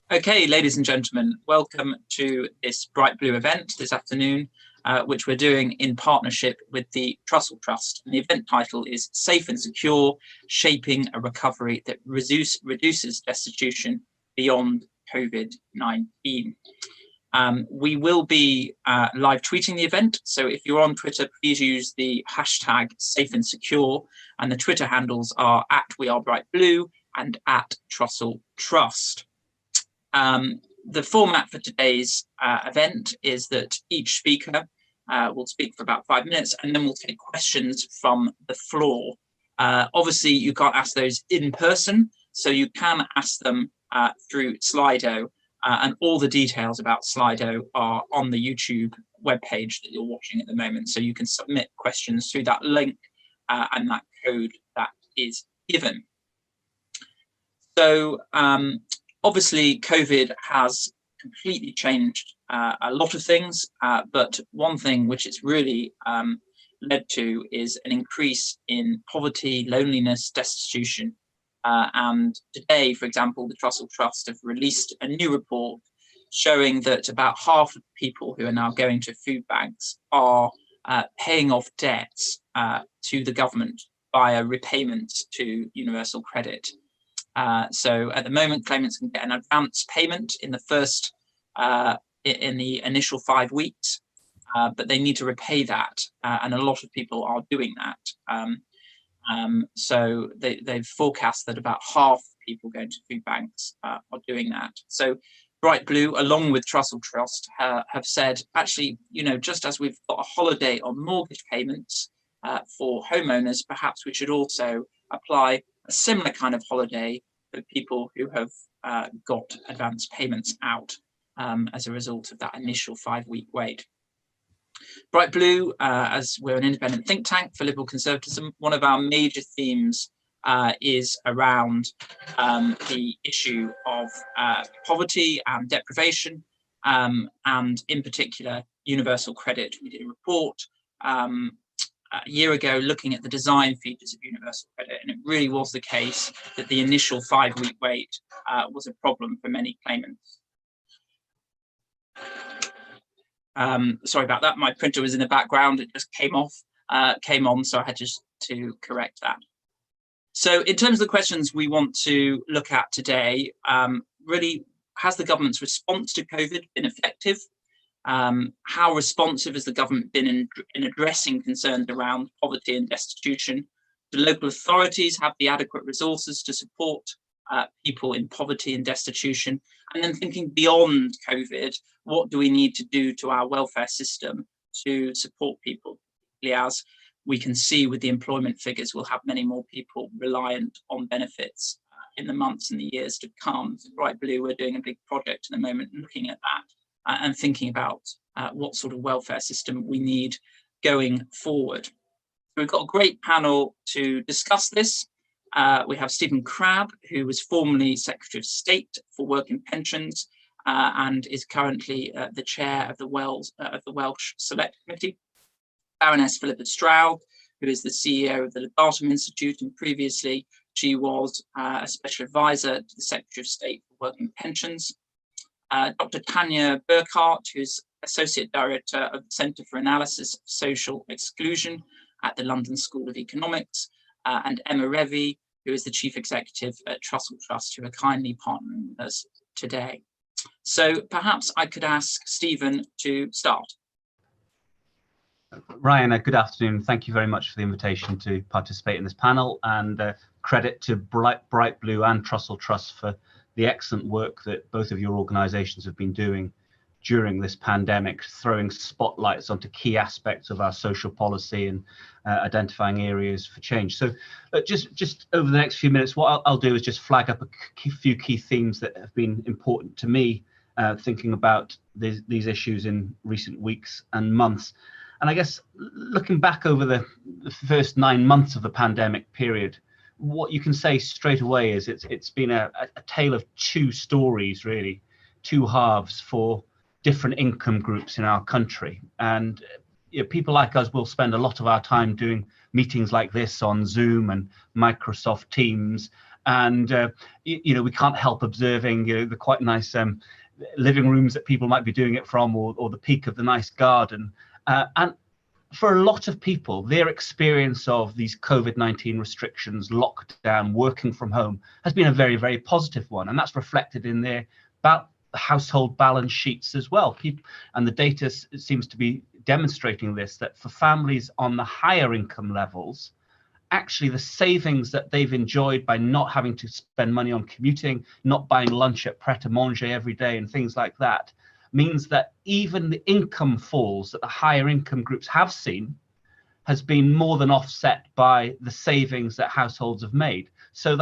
Okay, ladies and gentlemen, welcome to this Bright Blue event this afternoon, which we're doing in partnership with the Trussell Trust. And the event title is Safe and Secure, Shaping a Recovery that Reduces Destitution Beyond COVID-19. We will be live tweeting the event. So if you're on Twitter, please use the hashtag Safe and Secure. And the Twitter handles are @WeAreBrightBlue and @Trussell Trust. The format for today's event is that each speaker will speak for about 5 minutes, and then we'll take questions from the floor. Obviously, you can't ask those in person, so you can ask them through Slido, and all the details about Slido are on the YouTube webpage that you're watching at the moment. So you can submit questions through that link and that code that is given. So, obviously, COVID has completely changed a lot of things, but one thing which it's really led to is an increase in poverty, loneliness, destitution. And today, for example, the Trussell Trust have released a new report showing that about half of the people who are now going to food banks are paying off debts to the government via repayments to universal credit. So at the moment, claimants can get an advance payment in the initial 5 weeks, but they need to repay that, and a lot of people are doing that. So they've forecast that about half the people going to food banks are doing that. So Bright Blue, along with Trussell Trust, have said, actually, just as we've got a holiday on mortgage payments for homeowners, perhaps we should also apply a similar kind of holiday for people who have got advance payments out as a result of that initial 5-week wait. Bright Blue, as we're an independent think tank for liberal conservatism, one of our major themes is around the issue of poverty and deprivation, and in particular, universal credit. We did a report a year ago looking at the design features of universal credit, and it really was the case that the initial 5-week wait was a problem for many claimants. Sorry about that, my printer was in the background, it just came on, so I had just to correct that. So in terms of the questions we want to look at today, really, has the government's response to COVID been effective? How responsive has the government been in addressing concerns around poverty and destitution? Do local authorities have the adequate resources to support people in poverty and destitution? And then thinking beyond COVID, what do we need to do to our welfare system to support people? As we can see with the employment figures, we'll have many more people reliant on benefits in the months and the years to come. So Bright Blue, we're doing a big project at the moment looking at that and thinking about what sort of welfare system we need going forward. So we've got a great panel to discuss this. We have Stephen Crabb, who was formerly Secretary of State for Work and Pensions and is currently the chair of the Welsh Select Committee. Baroness Philippa Stroud, who is the CEO of the Legatum Institute, and previously she was a special advisor to the Secretary of State for Work and Pensions. Dr. Tanya Burkhardt, who's Associate Director of the Centre for Analysis of Social Exclusion at the London School of Economics, and Emma Revy, who is the Chief Executive at Trussell Trust, who are kindly partnering with us today. So perhaps I could ask Stephen to start. Ryan, good afternoon. Thank you very much for the invitation to participate in this panel, and credit to Bright Blue and Trussell Trust for the excellent work that both of your organisations have been doing during this pandemic, throwing spotlights onto key aspects of our social policy and identifying areas for change. So just over the next few minutes, what I'll do is just flag up a few key themes that have been important to me thinking about these issues in recent weeks and months. And I guess looking back over the first 9 months of the pandemic period, what you can say straight away is it's been a tale of two stories, really, two halves for different income groups in our country. And people like us will spend a lot of our time doing meetings like this on Zoom and Microsoft Teams, And we can't help observing the quite nice living rooms that people might be doing it from, or the peak of the nice garden. And for a lot of people, their experience of these COVID-19 restrictions, lockdown, working from home has been a very, very positive one. And that's reflected in their household balance sheets as well. And the data seems to be demonstrating this, that for families on the higher income levels, actually the savings that they've enjoyed by not having to spend money on commuting, not buying lunch at Pret-a-Manger every day and things like that, means that even the income falls that the higher income groups have seen has been more than offset by the savings that households have made. So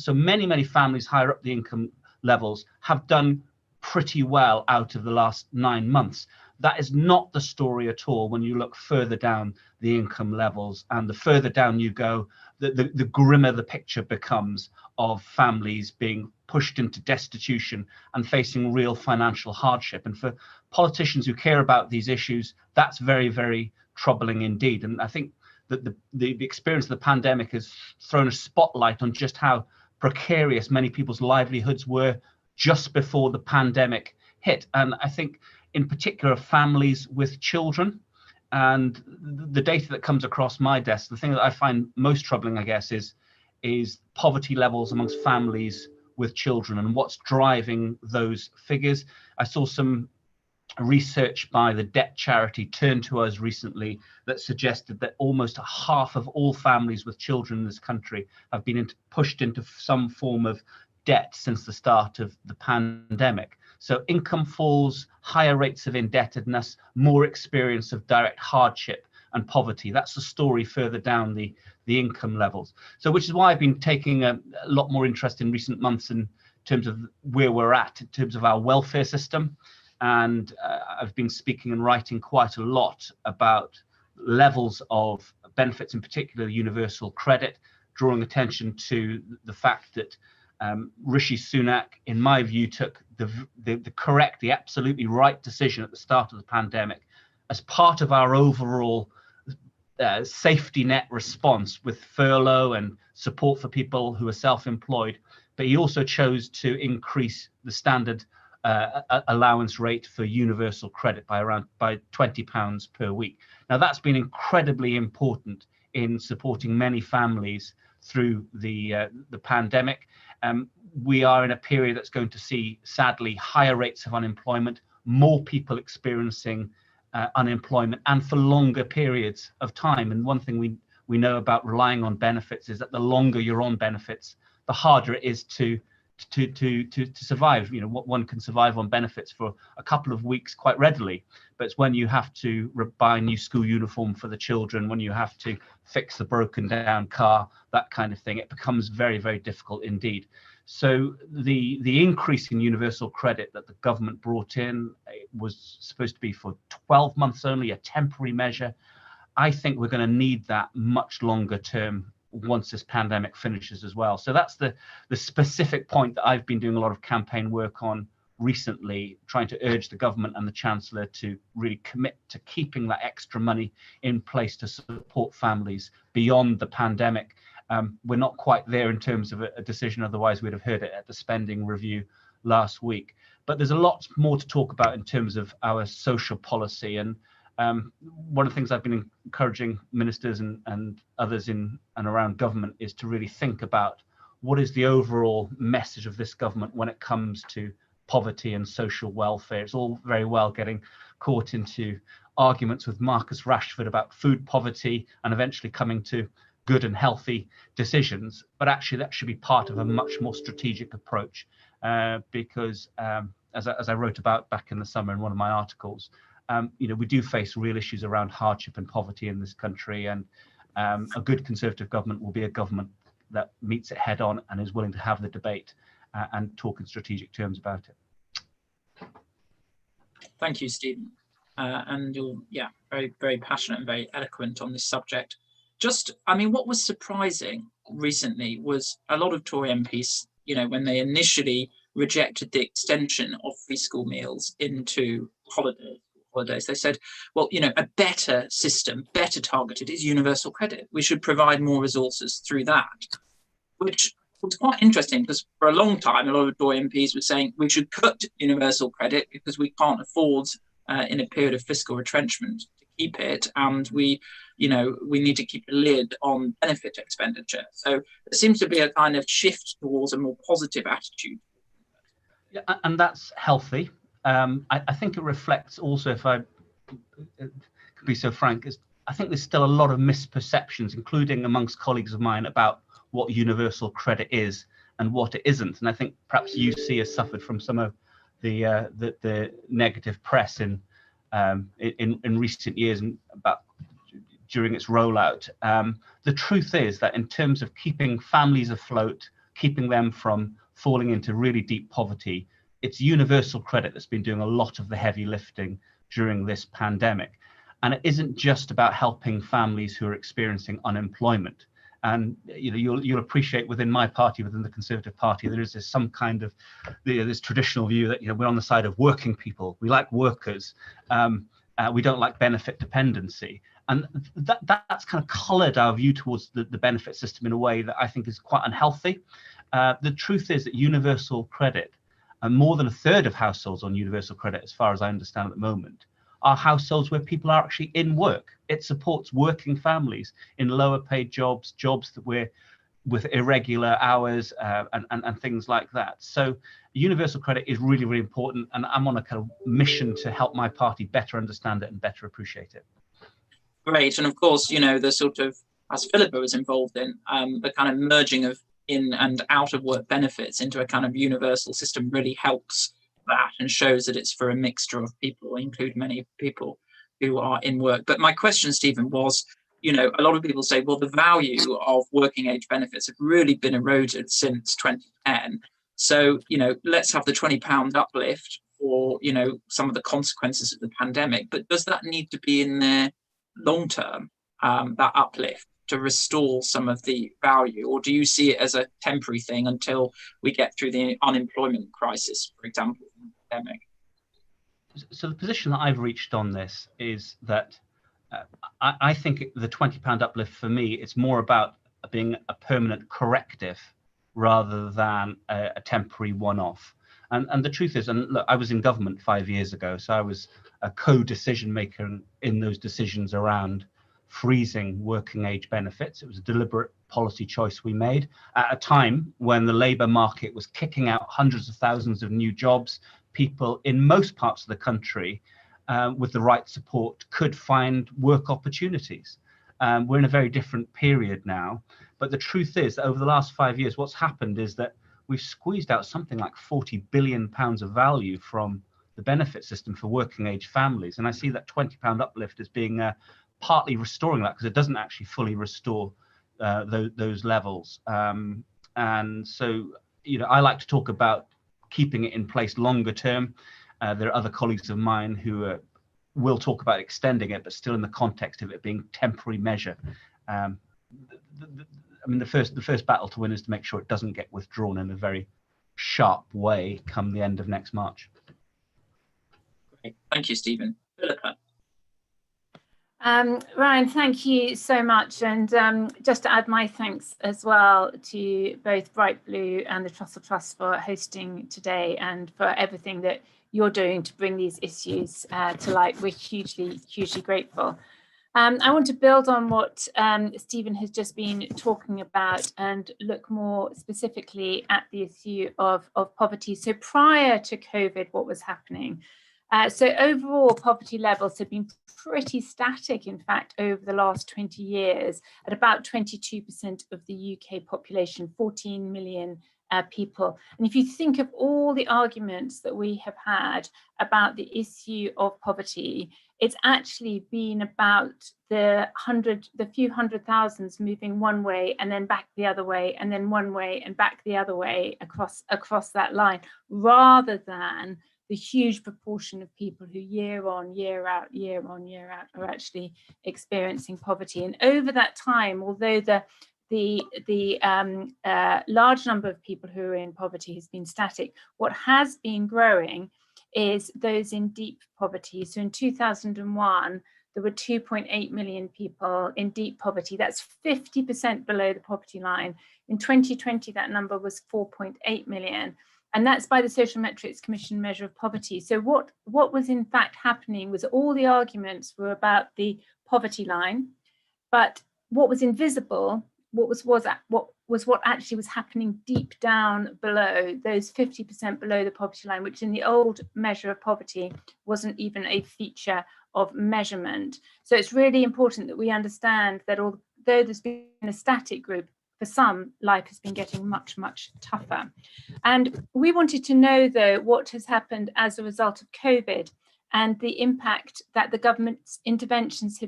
many families higher up the income levels have done pretty well out of the last 9 months. That is not the story at all when you look further down the income levels, and the further down you go, the grimmer the picture becomes of families being pushed into destitution and facing real financial hardship. And for politicians who care about these issues, that's very, very troubling indeed. And I think that the experience of the pandemic has thrown a spotlight on just how precarious many people's livelihoods were just before the pandemic hit. And I think in particular families with children, and the data that comes across my desk, the thing that I find most troubling, I guess, is poverty levels amongst families with children and what's driving those figures. I saw some research by the debt charity Turn to Us recently that suggested that almost half of all families with children in this country have been pushed into some form of debt since the start of the pandemic. So income falls, higher rates of indebtedness, more experience of direct hardship and poverty. That's the story further down the income levels. So which is why I've been taking a lot more interest in recent months in terms of where we're at in terms of our welfare system. And I've been speaking and writing quite a lot about levels of benefits, in particular universal credit, drawing attention to the fact that Rishi Sunak, in my view, took the correct, the absolutely right decision at the start of the pandemic as part of our overall safety net response with furlough and support for people who are self-employed. But he also chose to increase the standard allowance rate for universal credit by £20 per week. Now that's been incredibly important in supporting many families through the pandemic. We are in a period that's going to see, sadly, higher rates of unemployment, more people experiencing unemployment, and for longer periods of time. And one thing we know about relying on benefits is that the longer you're on benefits, the harder it is to survive. One can survive on benefits for a couple of weeks quite readily, but it's when you have to buy a new school uniform for the children, when you have to fix the broken down car, that kind of thing, it becomes very, very difficult indeed. So the increase in universal credit that the government brought in, it was supposed to be for 12 months only, a temporary measure. I think we're going to need that much longer term once this pandemic finishes as well. So that's the specific point that I've been doing a lot of campaign work on recently, trying to urge the government and the Chancellor to really commit to keeping that extra money in place to support families beyond the pandemic. We're not quite there in terms of a decision, otherwise we'd have heard it at the spending review last week. But there's a lot more to talk about in terms of our social policy. And one of the things I've been encouraging ministers and others in and around government is to really think about what is the overall message of this government when it comes to poverty and social welfare. It's all very well getting caught into arguments with Marcus Rashford about food poverty and eventually coming to good and healthy decisions, but actually that should be part of a much more strategic approach, because as I wrote about back in the summer in one of my articles, we do face real issues around hardship and poverty in this country, and a good Conservative government will be a government that meets it head on and is willing to have the debate and talk in strategic terms about it. Thank you, Stephen. And you're, very, very passionate and very eloquent on this subject. What was surprising recently was a lot of Tory MPs, when they initially rejected the extension of free school meals into holidays, they said, well, a better system, better targeted, is universal credit. We should provide more resources through that, which was quite interesting because for a long time, a lot of Tory MPs were saying we should cut universal credit because we can't afford in a period of fiscal retrenchment to keep it, and we need to keep a lid on benefit expenditure. So there seems to be a kind of shift towards a more positive attitude. Yeah, and that's healthy. I think it reflects also, if I could be so frank, is I think there's still a lot of misperceptions, including amongst colleagues of mine, about what universal credit is and what it isn't. And I think perhaps UC has suffered from some of the negative press in recent years and about during its rollout. The truth is that in terms of keeping families afloat, keeping them from falling into really deep poverty, it's universal credit that's been doing a lot of the heavy lifting during this pandemic. And it isn't just about helping families who are experiencing unemployment. And you'll appreciate within my party, within the Conservative Party, there is some kind of this traditional view that we're on the side of working people. We like workers. We don't like benefit dependency. And that's kind of coloured our view towards the benefit system in a way that I think is quite unhealthy. The truth is that universal credit, and more than a third of households on universal credit, as far as I understand at the moment, are households where people are actually in work. It supports working families in lower paid jobs that we're with irregular hours and things like that. So universal credit is really, really important. And I'm on a kind of mission to help my party better understand it and better appreciate it. Great. And of course, the sort of, as Philippa was involved in, the kind of merging of in and out of work benefits into a kind of universal system really helps that and shows that it's for a mixture of people, include many people who are in work. But my question, Stephen, was, a lot of people say, well, the value of working age benefits have really been eroded since 2010. So, let's have the £20 uplift for, some of the consequences of the pandemic. But does that need to be in there long term, that uplift, to restore some of the value? Or do you see it as a temporary thing until we get through the unemployment crisis, for example, from the pandemic? So the position that I've reached on this is that I think the £20 uplift for me, it's more about being a permanent corrective rather than a temporary one-off. And the truth is, and look, I was in government 5 years ago, so I was a co-decision maker in those decisions around freezing working age benefits. It was a deliberate policy choice we made at a time when the labour market was kicking out hundreds of thousands of new jobs. People in most parts of the country with the right support could find work opportunities. We're in a very different period now, but the truth is that over the last 5 years, what's happened is that we've squeezed out something like £40 billion of value from the benefit system for working age families. And I see that £20 uplift as being partly restoring that, because it doesn't actually fully restore those levels. And so, I like to talk about keeping it in place longer term. There are other colleagues of mine who will talk about extending it, but still in the context of it being temporary measure. The first battle to win is to make sure it doesn't get withdrawn in a very sharp way come the end of next March. Great. Thank you, Stephen. Philippa. Ryan, thank you so much. And just to add my thanks as well to both Bright Blue and the Trussell Trust for hosting today and for everything that you're doing to bring these issues to light. We're hugely, hugely grateful. I want to build on what Stephen has just been talking about and look more specifically at the issue of poverty. So prior to COVID, what was happening? So overall poverty levels have been pretty static, in fact, over the last 20 years at about 22% of the UK population, 14 million people. And if you think of all the arguments that we have had about the issue of poverty, it's actually been about the few hundred thousands moving one way and then back the other way and then one way and back the other way across that line, rather than the huge proportion of people who year on, year out are actually experiencing poverty. And over that time, although the large number of people who are in poverty has been static, what has been growing is those in deep poverty. So in 2001, there were 2.8 million people in deep poverty. That's 50% below the poverty line. In 2020, that number was 4.8 million. And that's by the Social Metrics Commission measure of poverty. So what was in fact happening was all the arguments were about the poverty line, but what was invisible, what actually was happening deep down below, those 50% below the poverty line, which in the old measure of poverty wasn't even a feature of measurement. So it's really important that we understand that although there's been a static group, for some, life has been getting much, much tougher. And we wanted to know, though, what has happened as a result of COVID and the impact that the government's interventions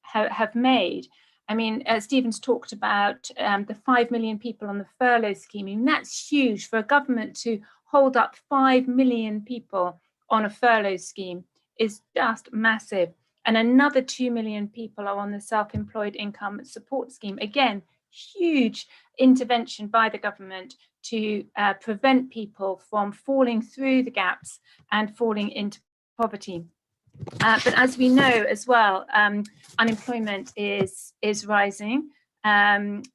have made. I mean, Stephen's talked about the 5 million people on the furlough scheme. I mean, that's huge for a government to hold up 5 million people on a furlough scheme is just massive. And another 2 million people are on the self-employed income support scheme. Again, huge intervention by the government to prevent people from falling through the gaps and falling into poverty. But as we know as well, unemployment is rising.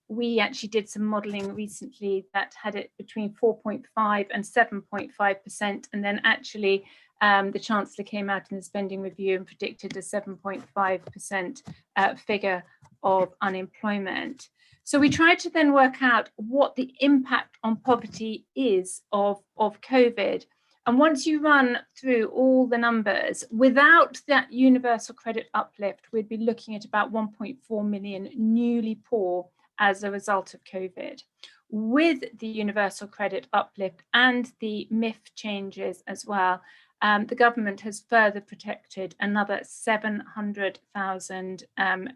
We actually did some modelling recently that had it between 4.5 and 7.5%, and then actually the Chancellor came out in the spending review and predicted a 7.5% figure of unemployment. So we tried to then work out what the impact on poverty is of COVID. And once you run through all the numbers, without that universal credit uplift, we'd be looking at about 1.4 million newly poor as a result of COVID. With the universal credit uplift and the MIF changes as well, the government has further protected another 700,000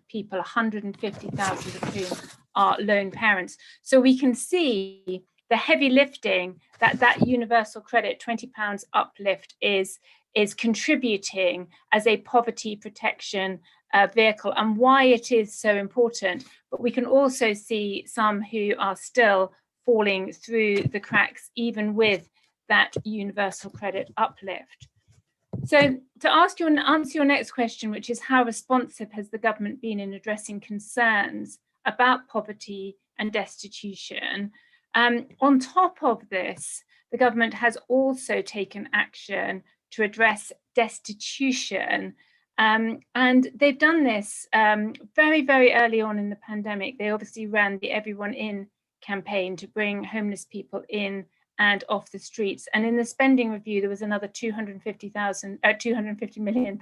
people, 150,000 of whom are lone parents. So we can see the heavy lifting that universal credit £20 uplift is contributing as a poverty protection vehicle, and why it is so important. But we can also see some who are still falling through the cracks, even with that universal credit uplift. So to answer your next question, which is how responsive has the government been in addressing concerns about poverty and destitution? On top of this, the government has also taken action to address destitution. And they've done this very, very early on in the pandemic. They obviously ran the Everyone In campaign to bring homeless people in and off the streets. And in the spending review, there was another £250 million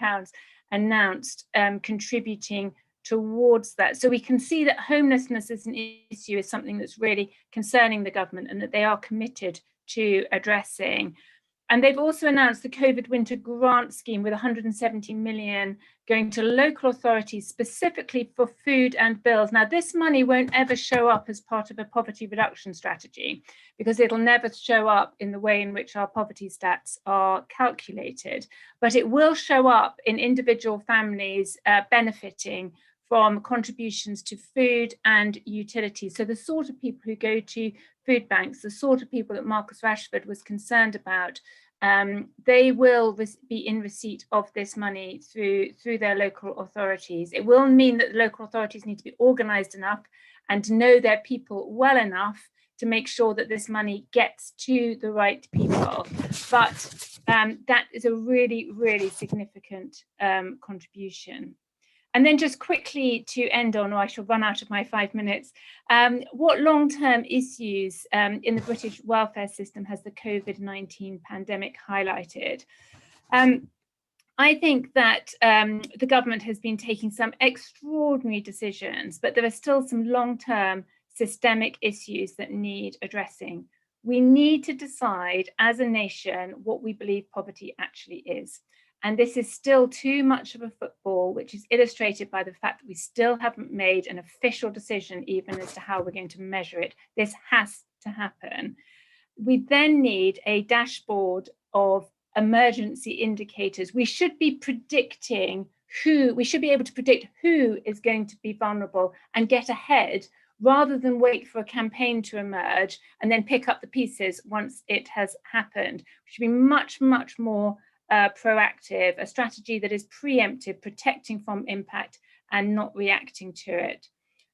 announced, contributing towards that. So we can see that homelessness as an issue is something that's really concerning the government and that they are committed to addressing. And they've also announced the COVID winter grant scheme with 170 million going to local authorities specifically for food and bills. Now, this money won't ever show up as part of a poverty reduction strategy because it'll never show up in the way in which our poverty stats are calculated, but it will show up in individual families benefiting from contributions to food and utilities. So the sort of people who go to food banks, the sort of people that Marcus Rashford was concerned about, they will be in receipt of this money through their local authorities. It will mean that the local authorities need to be organised enough and to know their people well enough to make sure that this money gets to the right people. But that is a really, really significant contribution. And then just quickly to end on, or I shall run out of my 5 minutes, what long-term issues in the British welfare system has the COVID-19 pandemic highlighted? I think that the government has been taking some extraordinary decisions, but there are still some long-term systemic issues that need addressing. We need to decide as a nation what we believe poverty actually is. And this is still too much of a football, which is illustrated by the fact that we still haven't made an official decision even as to how we're going to measure it. This has to happen. We then need a dashboard of emergency indicators. We should be predicting we should be able to predict who is going to be vulnerable and get ahead rather than wait for a campaign to emerge and then pick up the pieces once it has happened. We should be much, much more proactive, a strategy that is preemptive, protecting from impact and not reacting to it.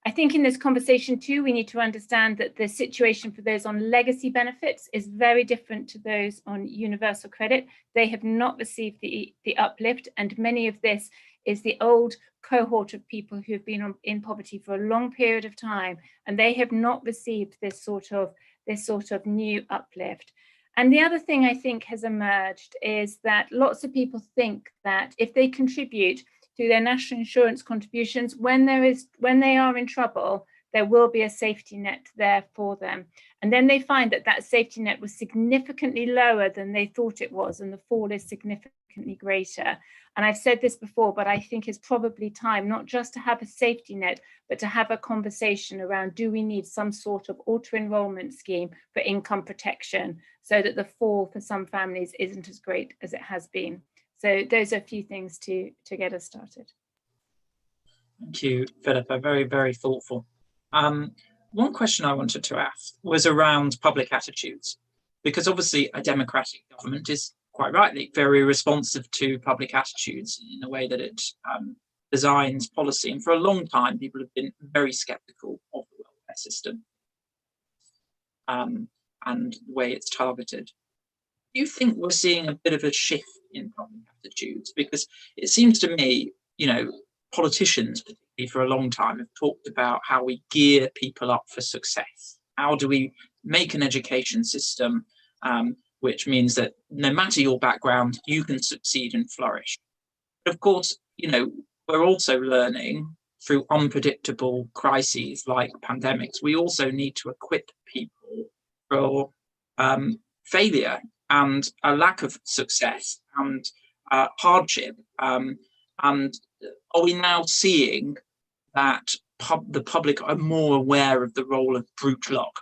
I think in this conversation too, we need to understand that the situation for those on legacy benefits is very different to those on universal credit. They have not received the uplift, and many of this is the old cohort of people who have been in poverty for a long period of time, and they have not received this sort of new uplift. And the other thing I think has emerged is that lots of people think that if they contribute through their national insurance contributions, when they are in trouble, there will be a safety net there for them. And then they find that that safety net was significantly lower than they thought it was, and the fall is significantly greater. And I've said this before, but I think it's probably time not just to have a safety net, but to have a conversation around, do we need some sort of auto-enrollment scheme for income protection so that the fall for some families isn't as great as it has been? So those are a few things to get us started. Thank you, Philippa. Very, very thoughtful. One question I wanted to ask was around public attitudes, because obviously a democratic government is quite rightly very responsive to public attitudes in the way that it designs policy. And for a long time, people have been very sceptical of the welfare system and the way it's targeted. Do you think we're seeing a bit of a shift in public attitudes? Because it seems to me, politicians, particularly for a long time, have talked about how we gear people up for success. How do we make an education system which means that no matter your background, you can succeed and flourish? But of course, we're also learning through unpredictable crises like pandemics. We also need to equip people for failure and a lack of success and hardship. And are we now seeing that the public are more aware of the role of brute luck,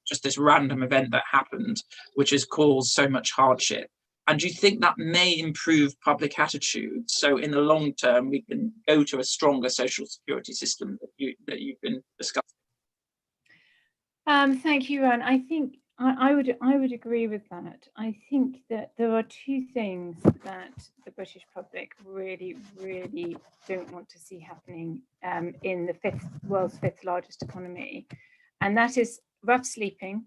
just this random event that happened, which has caused so much hardship? And do you think that may improve public attitudes, so in the long term we can go to a stronger social security system that you've been discussing? Thank you, Ron. I think I would agree with that. I think that there are two things that the British public really, really don't want to see happening in the world's fifth largest economy, and that is rough sleeping,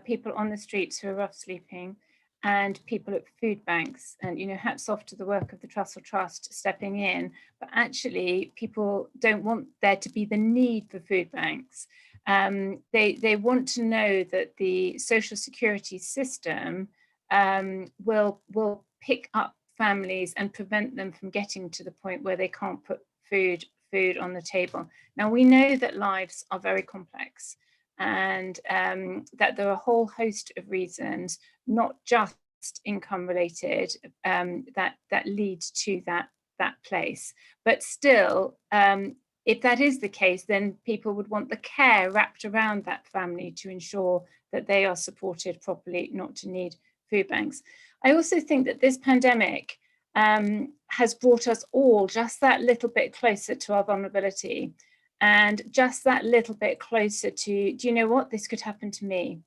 people on the streets who are rough sleeping, and people at food banks. And hats off to the work of the Trussell Trust stepping in, but actually people don't want there to be the need for food banks. They want to know that the social security system will pick up families and prevent them from getting to the point where they can't put food on the table. Now, we know that lives are very complex, and that there are a whole host of reasons, not just income related, that lead to that place. But still, if that is the case, then people would want the care wrapped around that family to ensure that they are supported properly, not to need food banks. I also think that this pandemic has brought us all just that little bit closer to our vulnerability, and just that little bit closer to, do you know what, this could happen to me.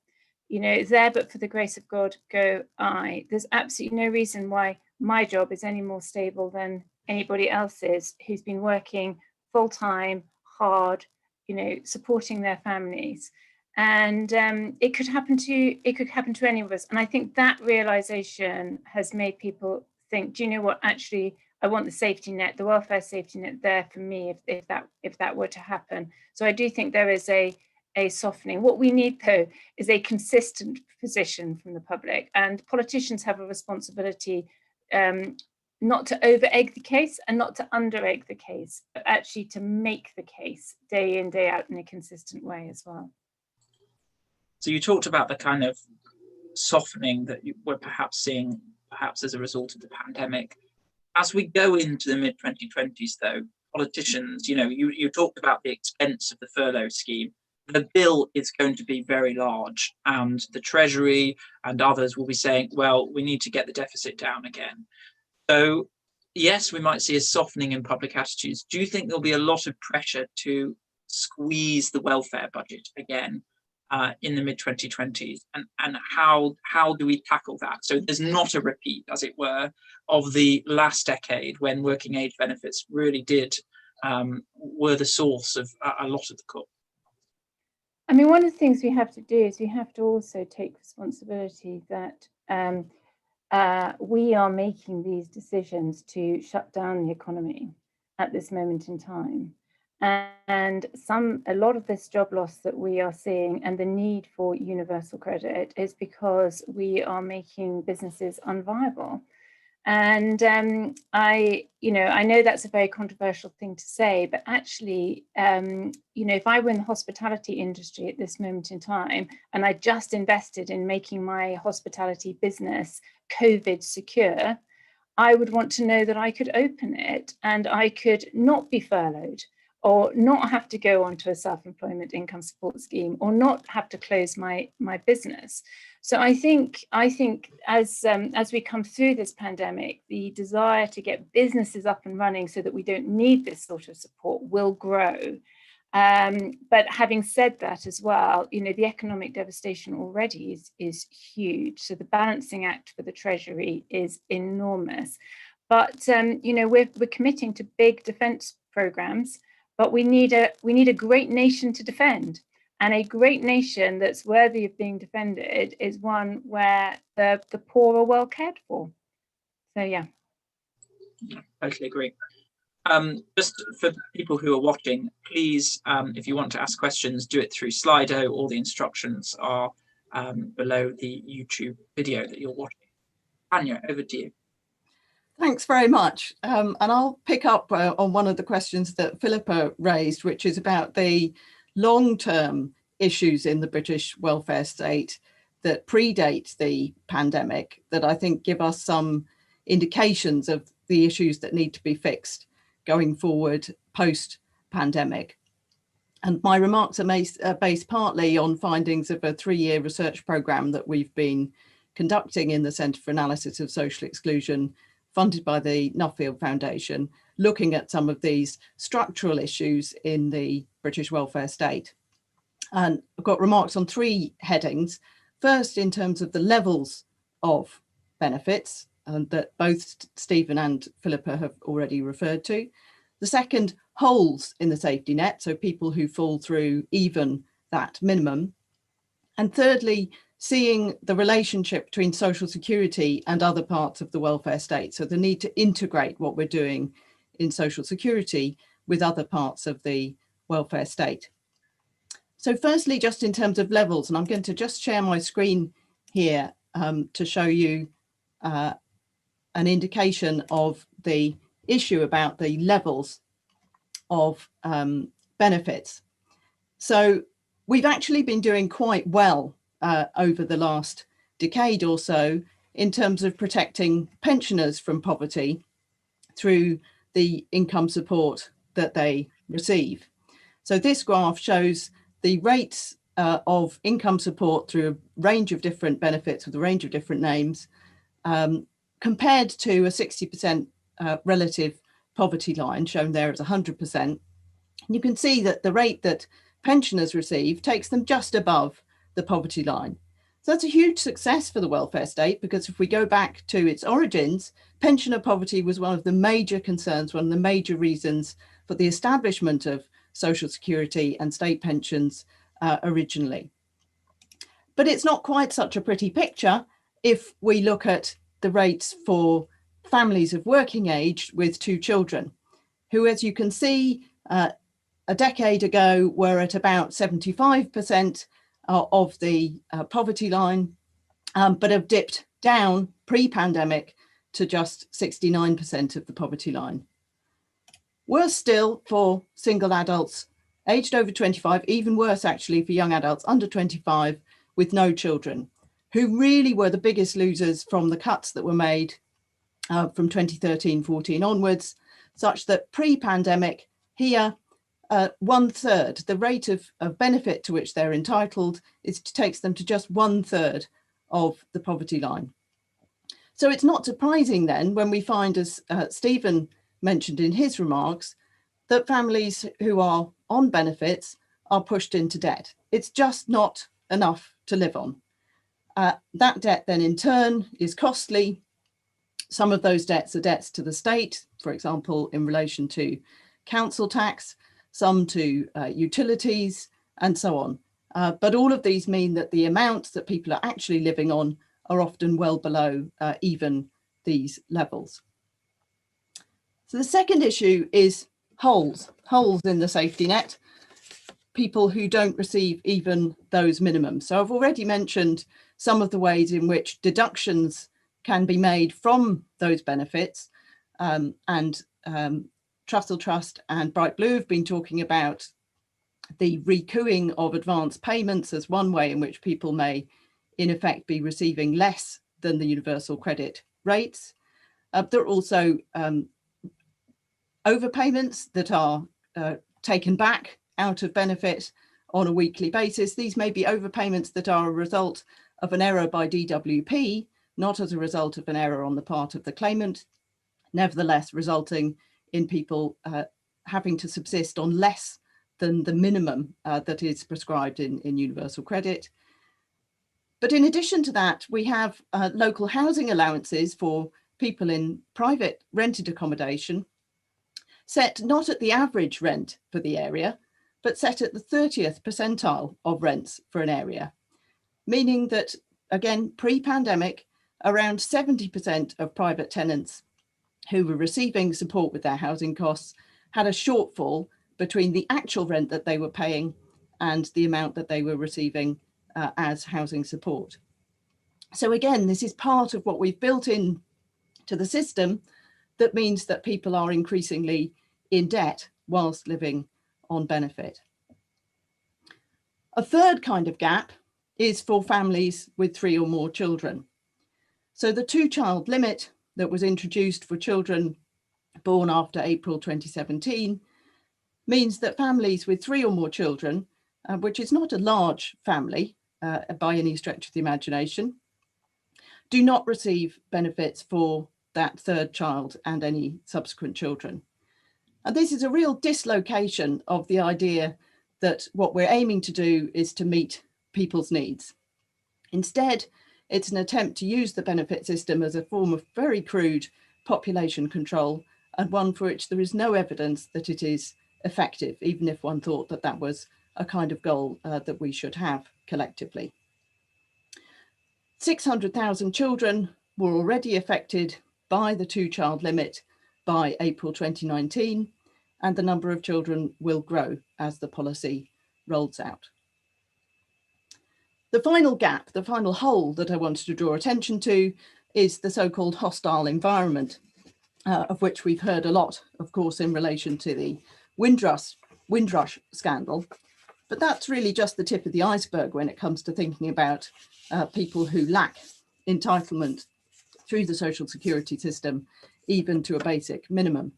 There but for the grace of God go I. There's absolutely no reason why my job is any more stable than anybody else's who's been working full-time, hard, supporting their families. And it could happen to any of us. And I think that realization has made people think, do you know what, actually, I want the safety net, the welfare safety net there for me if that were to happen. So I do think there is a softening. What we need, though, is a consistent position from the public, and politicians have a responsibility not to over-egg the case and not to under-egg the case, but actually to make the case day in, day out in a consistent way as well. So you talked about the kind of softening that we're perhaps seeing, perhaps as a result of the pandemic. As we go into the mid-2020s, though, politicians, you talked about the expense of the furlough scheme. The bill is going to be very large, and the Treasury and others will be saying, well, we need to get the deficit down again. So, yes, we might see a softening in public attitudes. Do you think there'll be a lot of pressure to squeeze the welfare budget again in the mid-2020s? And how do we tackle that? So there's not a repeat, as it were, of the last decade when working age benefits really did were the source of a lot of the cost. I mean, one of the things we have to do is we have to also take responsibility that we are making these decisions to shut down the economy at this moment in time. And a lot of this job loss that we are seeing and the need for universal credit is because we are making businesses unviable. And I know that's a very controversial thing to say, but actually, if I were in the hospitality industry at this moment in time, and I just invested in making my hospitality business COVID secure, I would want to know that I could open it and I could not be furloughed, or not have to go onto a self-employment income support scheme, or not have to close my business. So I think as we come through this pandemic, the desire to get businesses up and running so that we don't need this sort of support will grow. But having said that as well, the economic devastation already is huge. So the balancing act for the Treasury is enormous. But we're committing to big defence programmes, but we need a great nation to defend. And a great nation that's worthy of being defended is one where the poor are well cared for. So, yeah. Totally agree. Just for people who are watching, please, if you want to ask questions, do it through Slido. All the instructions are below the YouTube video that you're watching. Anya, over to you. Thanks very much. And I'll pick up on one of the questions that Philippa raised, which is about the long-term issues in the British welfare state that predate the pandemic, that I think give us some indications of the issues that need to be fixed going forward post-pandemic. And my remarks are based partly on findings of a 3-year research programme that we've been conducting in the Centre for Analysis of Social Exclusion, funded by the Nuffield Foundation, looking at some of these structural issues in the British welfare state. And I've got remarks on 3 headings. First, in terms of the levels of benefits, that both Stephen and Philippa have already referred to. The second, holes in the safety net, so people who fall through even that minimum. And thirdly, seeing the relationship between social security and other parts of the welfare state. So the need to integrate what we're doing in social security with other parts of the welfare state. So firstly, just in terms of levels, and I'm going to just share my screen here to show you an indication of the issue about the levels of benefits. So we've actually been doing quite well over the last decade or so in terms of protecting pensioners from poverty through the income support that they receive. So this graph shows the rates of income support through a range of different benefits with a range of different names, compared to a 60% relative poverty line shown there as 100%. You can see that the rate that pensioners receive takes them just above the poverty line. So that's a huge success for the welfare state, because if we go back to its origins, pensioner poverty was one of the major concerns, one of the major reasons for the establishment of social security and state pensions originally. But it's not quite such a pretty picture if we look at the rates for families of working age with 2 children, who, as you can see, a decade ago were at about 75% of the poverty line, but have dipped down pre-pandemic to just 69% of the poverty line. Worse still for single adults aged over 25, even worse actually for young adults under 25 with no children, who really were the biggest losers from the cuts that were made from 2013-14 onwards, such that pre-pandemic here, 1/3, the rate of benefit to which they're entitled takes them to just 1/3 of the poverty line. So it's not surprising then when we find, as Stephen mentioned in his remarks, that families who are on benefits are pushed into debt. It's just not enough to live on. That debt then in turn is costly. Some of those debts are debts to the state, for example, in relation to council tax, some to utilities, and so on. But all of these mean that the amounts that people are actually living on are often well below even these levels. So the second issue is holes in the safety net, people who don't receive even those minimums. So I've already mentioned some of the ways in which deductions can be made from those benefits, and Trussell Trust and Bright Blue have been talking about the recouping of advance payments as one way in which people may in effect be receiving less than the universal credit rates. There are also overpayments that are taken back out of benefit on a weekly basis. These may be overpayments that are a result of an error by DWP, not as a result of an error on the part of the claimant, nevertheless resulting in people having to subsist on less than the minimum that is prescribed in universal credit. But in addition to that, we have local housing allowances for people in private rented accommodation, set not at the average rent for the area, but set at the 30th percentile of rents for an area, meaning that, again, pre-pandemic, around 70% of private tenants who were receiving support with their housing costs had a shortfall between the actual rent that they were paying and the amount that they were receiving as housing support. So again, this is part of what we've built in to the system that means that people are increasingly in debt whilst living on benefit. A third kind of gap is for families with 3 or more children. So the 2-child limit that was introduced for children born after April 2017 means that families with 3 or more children, which is not a large family by any stretch of the imagination, do not receive benefits for that 3rd child and any subsequent children. And this is a real dislocation of the idea that what we're aiming to do is to meet people's needs. Instead, it's an attempt to use the benefit system as a form of very crude population control, and one for which there is no evidence that it is effective, even if one thought that that was a kind of goal that we should have collectively. 600,000 children were already affected by the 2-child limit by April 2019, and the number of children will grow as the policy rolls out. The final gap, the final hole that I wanted to draw attention to is the so-called hostile environment, of which we've heard a lot, of course, in relation to the Windrush scandal. But that's really just the tip of the iceberg when it comes to thinking about people who lack entitlement through the social security system, even to a basic minimum.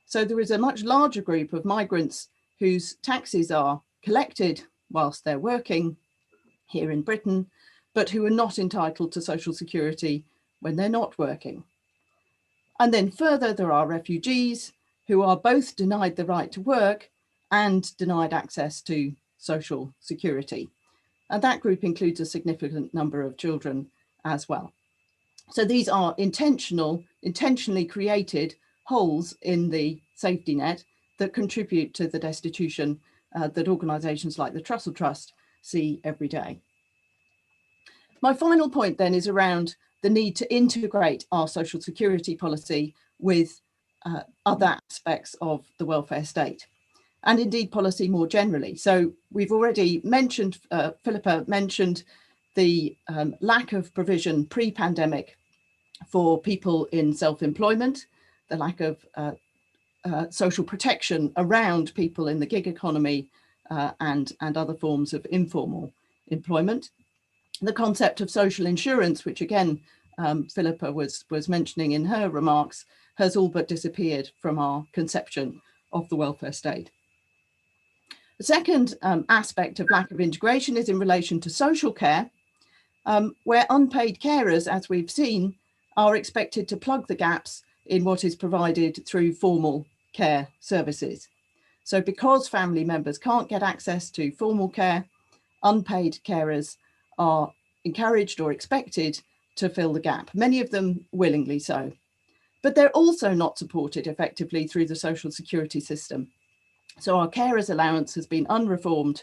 So there is a much larger group of migrants whose taxes are collected whilst they're working here in Britain, but who are not entitled to social security when they're not working. And then further, there are refugees who are both denied the right to work and denied access to social security. And that group includes a significant number of children as well. So these are intentionally created holes in the safety net that contribute to the destitution that organisations like the Trussell Trust see every day. My final point then is around the need to integrate our social security policy with other aspects of the welfare state, and indeed policy more generally. So we've already mentioned, Philippa mentioned the lack of provision pre-pandemic for people in self-employment, the lack of social protection around people in the gig economy and other forms of informal employment. The concept of social insurance, which again, Philippa was mentioning in her remarks, has all but disappeared from our conception of the welfare state. The second aspect of lack of integration is in relation to social care, where unpaid carers, as we've seen, are expected to plug the gaps in what is provided through formal care services. So because family members can't get access to formal care, unpaid carers are encouraged or expected to fill the gap, many of them willingly so. but they're also not supported effectively through the social security system. So our carers allowance has been unreformed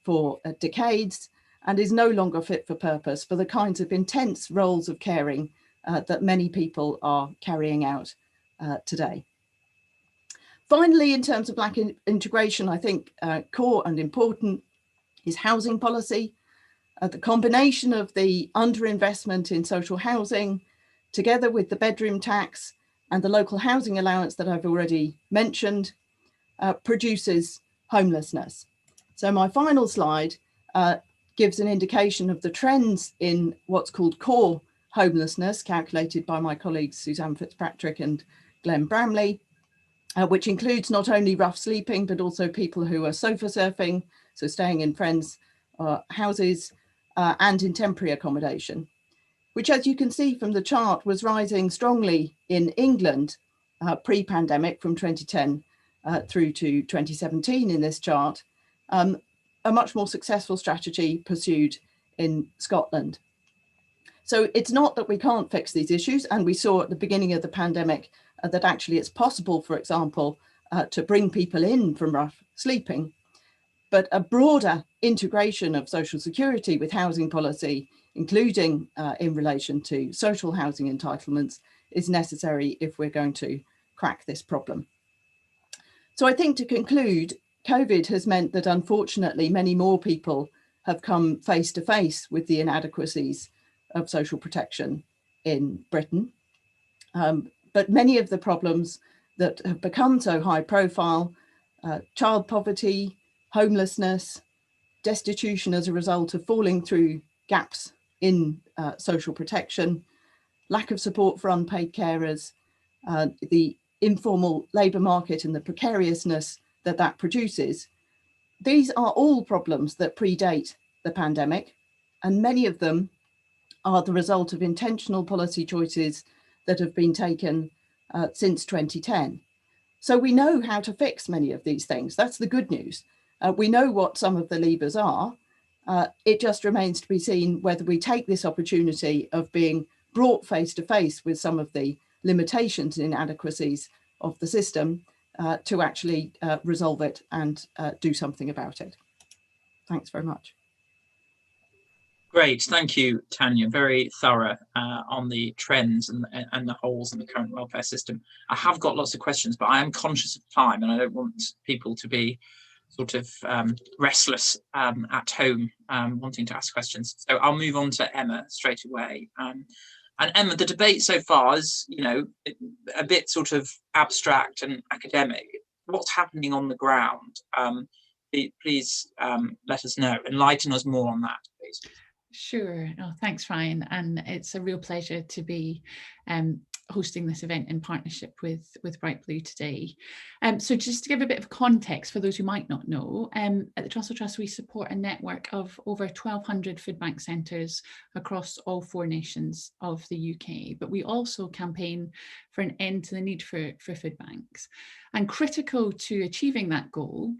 for decades and is no longer fit for purpose for the kinds of intense roles of caring that many people are carrying out today. Finally, in terms of Black integration, I think core and important is housing policy. The combination of the underinvestment in social housing, together with the bedroom tax and the local housing allowance that I've already mentioned, produces homelessness. So my final slide gives an indication of the trends in what's called core homelessness, calculated by my colleagues Suzanne Fitzpatrick and Glenn Bramley, which includes not only rough sleeping, but also people who are sofa surfing, so staying in friends' houses, and in temporary accommodation, which, as you can see from the chart, was rising strongly in England pre-pandemic from 2010 through to 2017 in this chart, a much more successful strategy pursued in Scotland. So it's not that we can't fix these issues, and we saw at the beginning of the pandemic that actually it's possible, for example, to bring people in from rough sleeping, but a broader integration of social security with housing policy, including in relation to social housing entitlements, is necessary if we're going to crack this problem. So I think, to conclude, COVID has meant that unfortunately many more people have come face to face with the inadequacies of social protection in Britain. But many of the problems that have become so high profile, child poverty, homelessness, destitution as a result of falling through gaps in social protection, lack of support for unpaid carers, the informal labour market and the precariousness that that produces. These are all problems that predate the pandemic, and many of them are the result of intentional policy choices that have been taken since 2010. So we know how to fix many of these things. That's the good news. We know what some of the levers are. It just remains to be seen whether we take this opportunity of being brought face to face with some of the limitations and inadequacies of the system to actually resolve it and do something about it. Thanks very much. Great, thank you, Tanya. Very thorough on the trends and the holes in the current welfare system. I have got lots of questions, but I am conscious of time and I don't want people to be sort of restless at home wanting to ask questions. So I'll move on to Emma straight away. And Emma, the debate so far is, you know, a bit sort of abstract and academic. What's happening on the ground? Please let us know. Enlighten us more on that, please. Sure. Oh, thanks, Ryan. And it's a real pleasure to be hosting this event in partnership with Bright Blue today. So just to give a bit of context for those who might not know, at the Trussell Trust we support a network of over 1,200 food bank centres across all 4 nations of the UK, but we also campaign for an end to the need for food banks. And critical to achieving that goal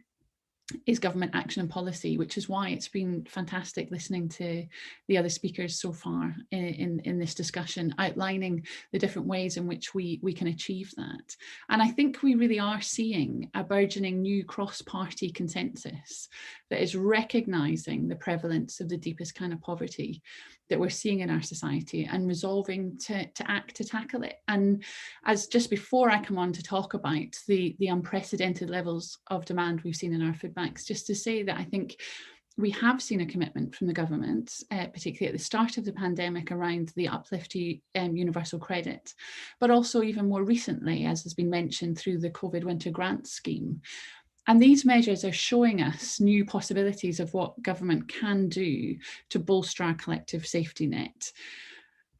is government action and policy, which is why it's been fantastic listening to the other speakers so far in this discussion, outlining the different ways in which we can achieve that. And I think we really are seeing a burgeoning new cross-party consensus that is recognising the prevalence of the deepest kind of poverty that we're seeing in our society and resolving to act to tackle it. And as just before I come on to talk about the unprecedented levels of demand we've seen in our food banks, just to say that I think we have seen a commitment from the government, particularly at the start of the pandemic, around the uplift to universal credit, but also even more recently, as has been mentioned, through the COVID winter grant scheme. And these measures are showing us new possibilities of what government can do to bolster our collective safety net.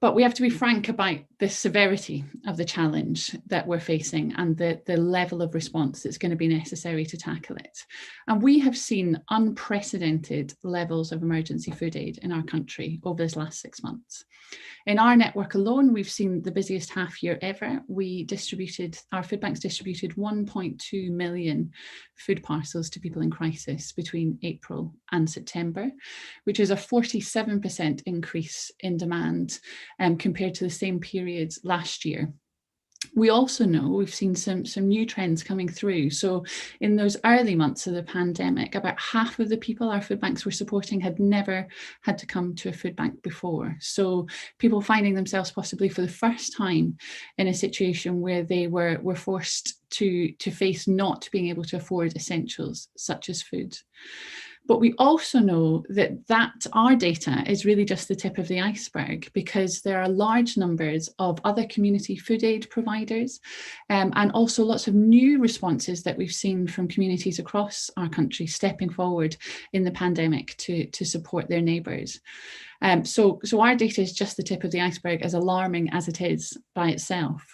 But we have to be frank about the severity of the challenge that we're facing and the level of response that's going to be necessary to tackle it. And we have seen unprecedented levels of emergency food aid in our country over this last 6 months. In our network alone, we've seen the busiest half year ever. Our food banks distributed 1.2 million food parcels to people in crisis between April and September, which is a 47% increase in demand compared to the same periods last year. We also know we've seen some new trends coming through. So in those early months of the pandemic, about half of the people our food banks were supporting had never had to come to a food bank before. So people finding themselves possibly for the first time in a situation where they were forced to face not being able to afford essentials such as food. But we also know that our data is really just the tip of the iceberg, because there are large numbers of other community food aid providers and also lots of new responses that we've seen from communities across our country stepping forward in the pandemic to support their neighbours. So our data is just the tip of the iceberg, as alarming as it is by itself.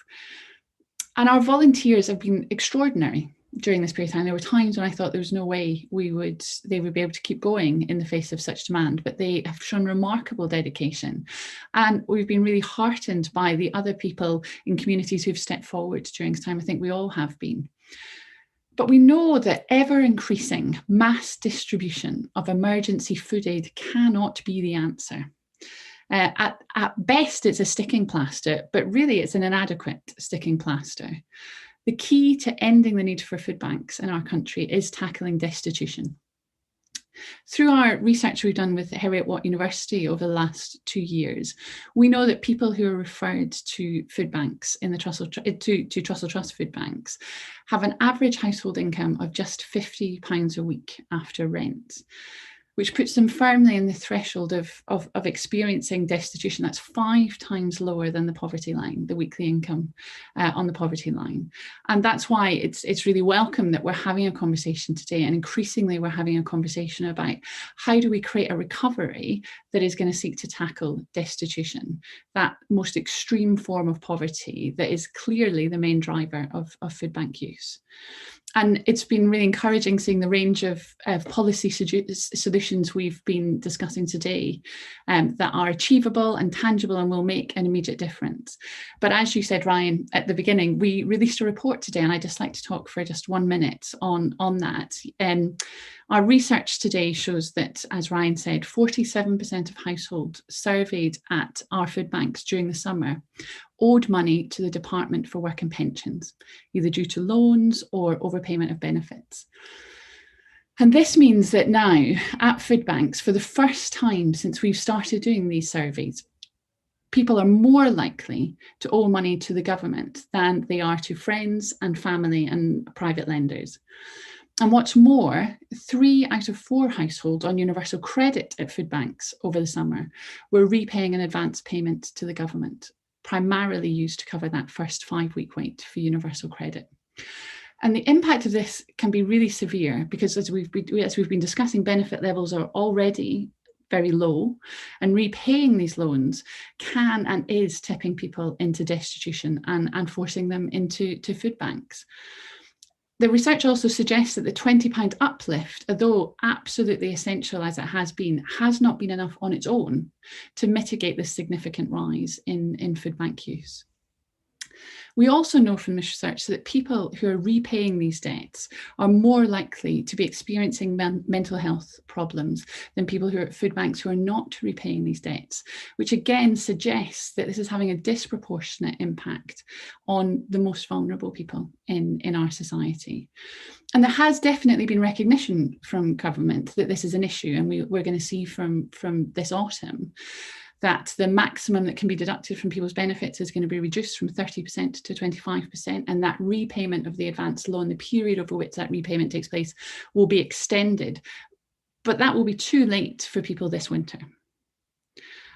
And our volunteers have been extraordinary during this period of time. There were times when I thought there was no way they would be able to keep going in the face of such demand, but they have shown remarkable dedication. And we've been really heartened by the other people in communities who've stepped forward during this time. I think we all have been. But we know that ever increasing mass distribution of emergency food aid cannot be the answer. At best, it's a sticking plaster, but really it's an inadequate sticking plaster. The key to ending the need for food banks in our country is tackling destitution. Through our research we've done with Heriot-Watt University over the last 2 years, we know that people who are referred to food banks in the Trussell Trust food banks have an average household income of just £50 a week after rent, which puts them firmly in the threshold of experiencing destitution. That's 5 times lower than the poverty line, the weekly income on the poverty line. And that's why it's really welcome that we're having a conversation today, and increasingly we're having a conversation about how do we create a recovery that is going to seek to tackle destitution, that most extreme form of poverty that is clearly the main driver of food bank use. And it's been really encouraging seeing the range of policy solutions we've been discussing today that are achievable and tangible and will make an immediate difference. But as you said, Ryan, at the beginning, we released a report today, and I'd just like to talk for just 1 minute on that. Our research today shows that, as Ryan said, 47% of households surveyed at our food banks during the summer owed money to the Department for Work and Pensions, either due to loans or overpayment of benefits. And this means that now at food banks, for the first time since we've started doing these surveys, people are more likely to owe money to the government than they are to friends and family and private lenders. And what's more, 3 out of 4 households on universal credit at food banks over the summer were repaying an advance payment to the government, primarily used to cover that first 5-week wait for universal credit. And the impact of this can be really severe, because as we've been discussing, benefit levels are already very low, and repaying these loans can and is tipping people into destitution and forcing them into food banks. The research also suggests that the £20 uplift, although absolutely essential as it has not been enough on its own to mitigate this significant rise in food bank use. We also know from this research that people who are repaying these debts are more likely to be experiencing mental health problems than people who are at food banks who are not repaying these debts, which again suggests that this is having a disproportionate impact on the most vulnerable people in our society. And there has definitely been recognition from government that this is an issue, and we're going to see from this autumn that the maximum that can be deducted from people's benefits is going to be reduced from 30% to 25%, and that repayment of the advance loan, the period over which that repayment takes place, will be extended. But that will be too late for people this winter.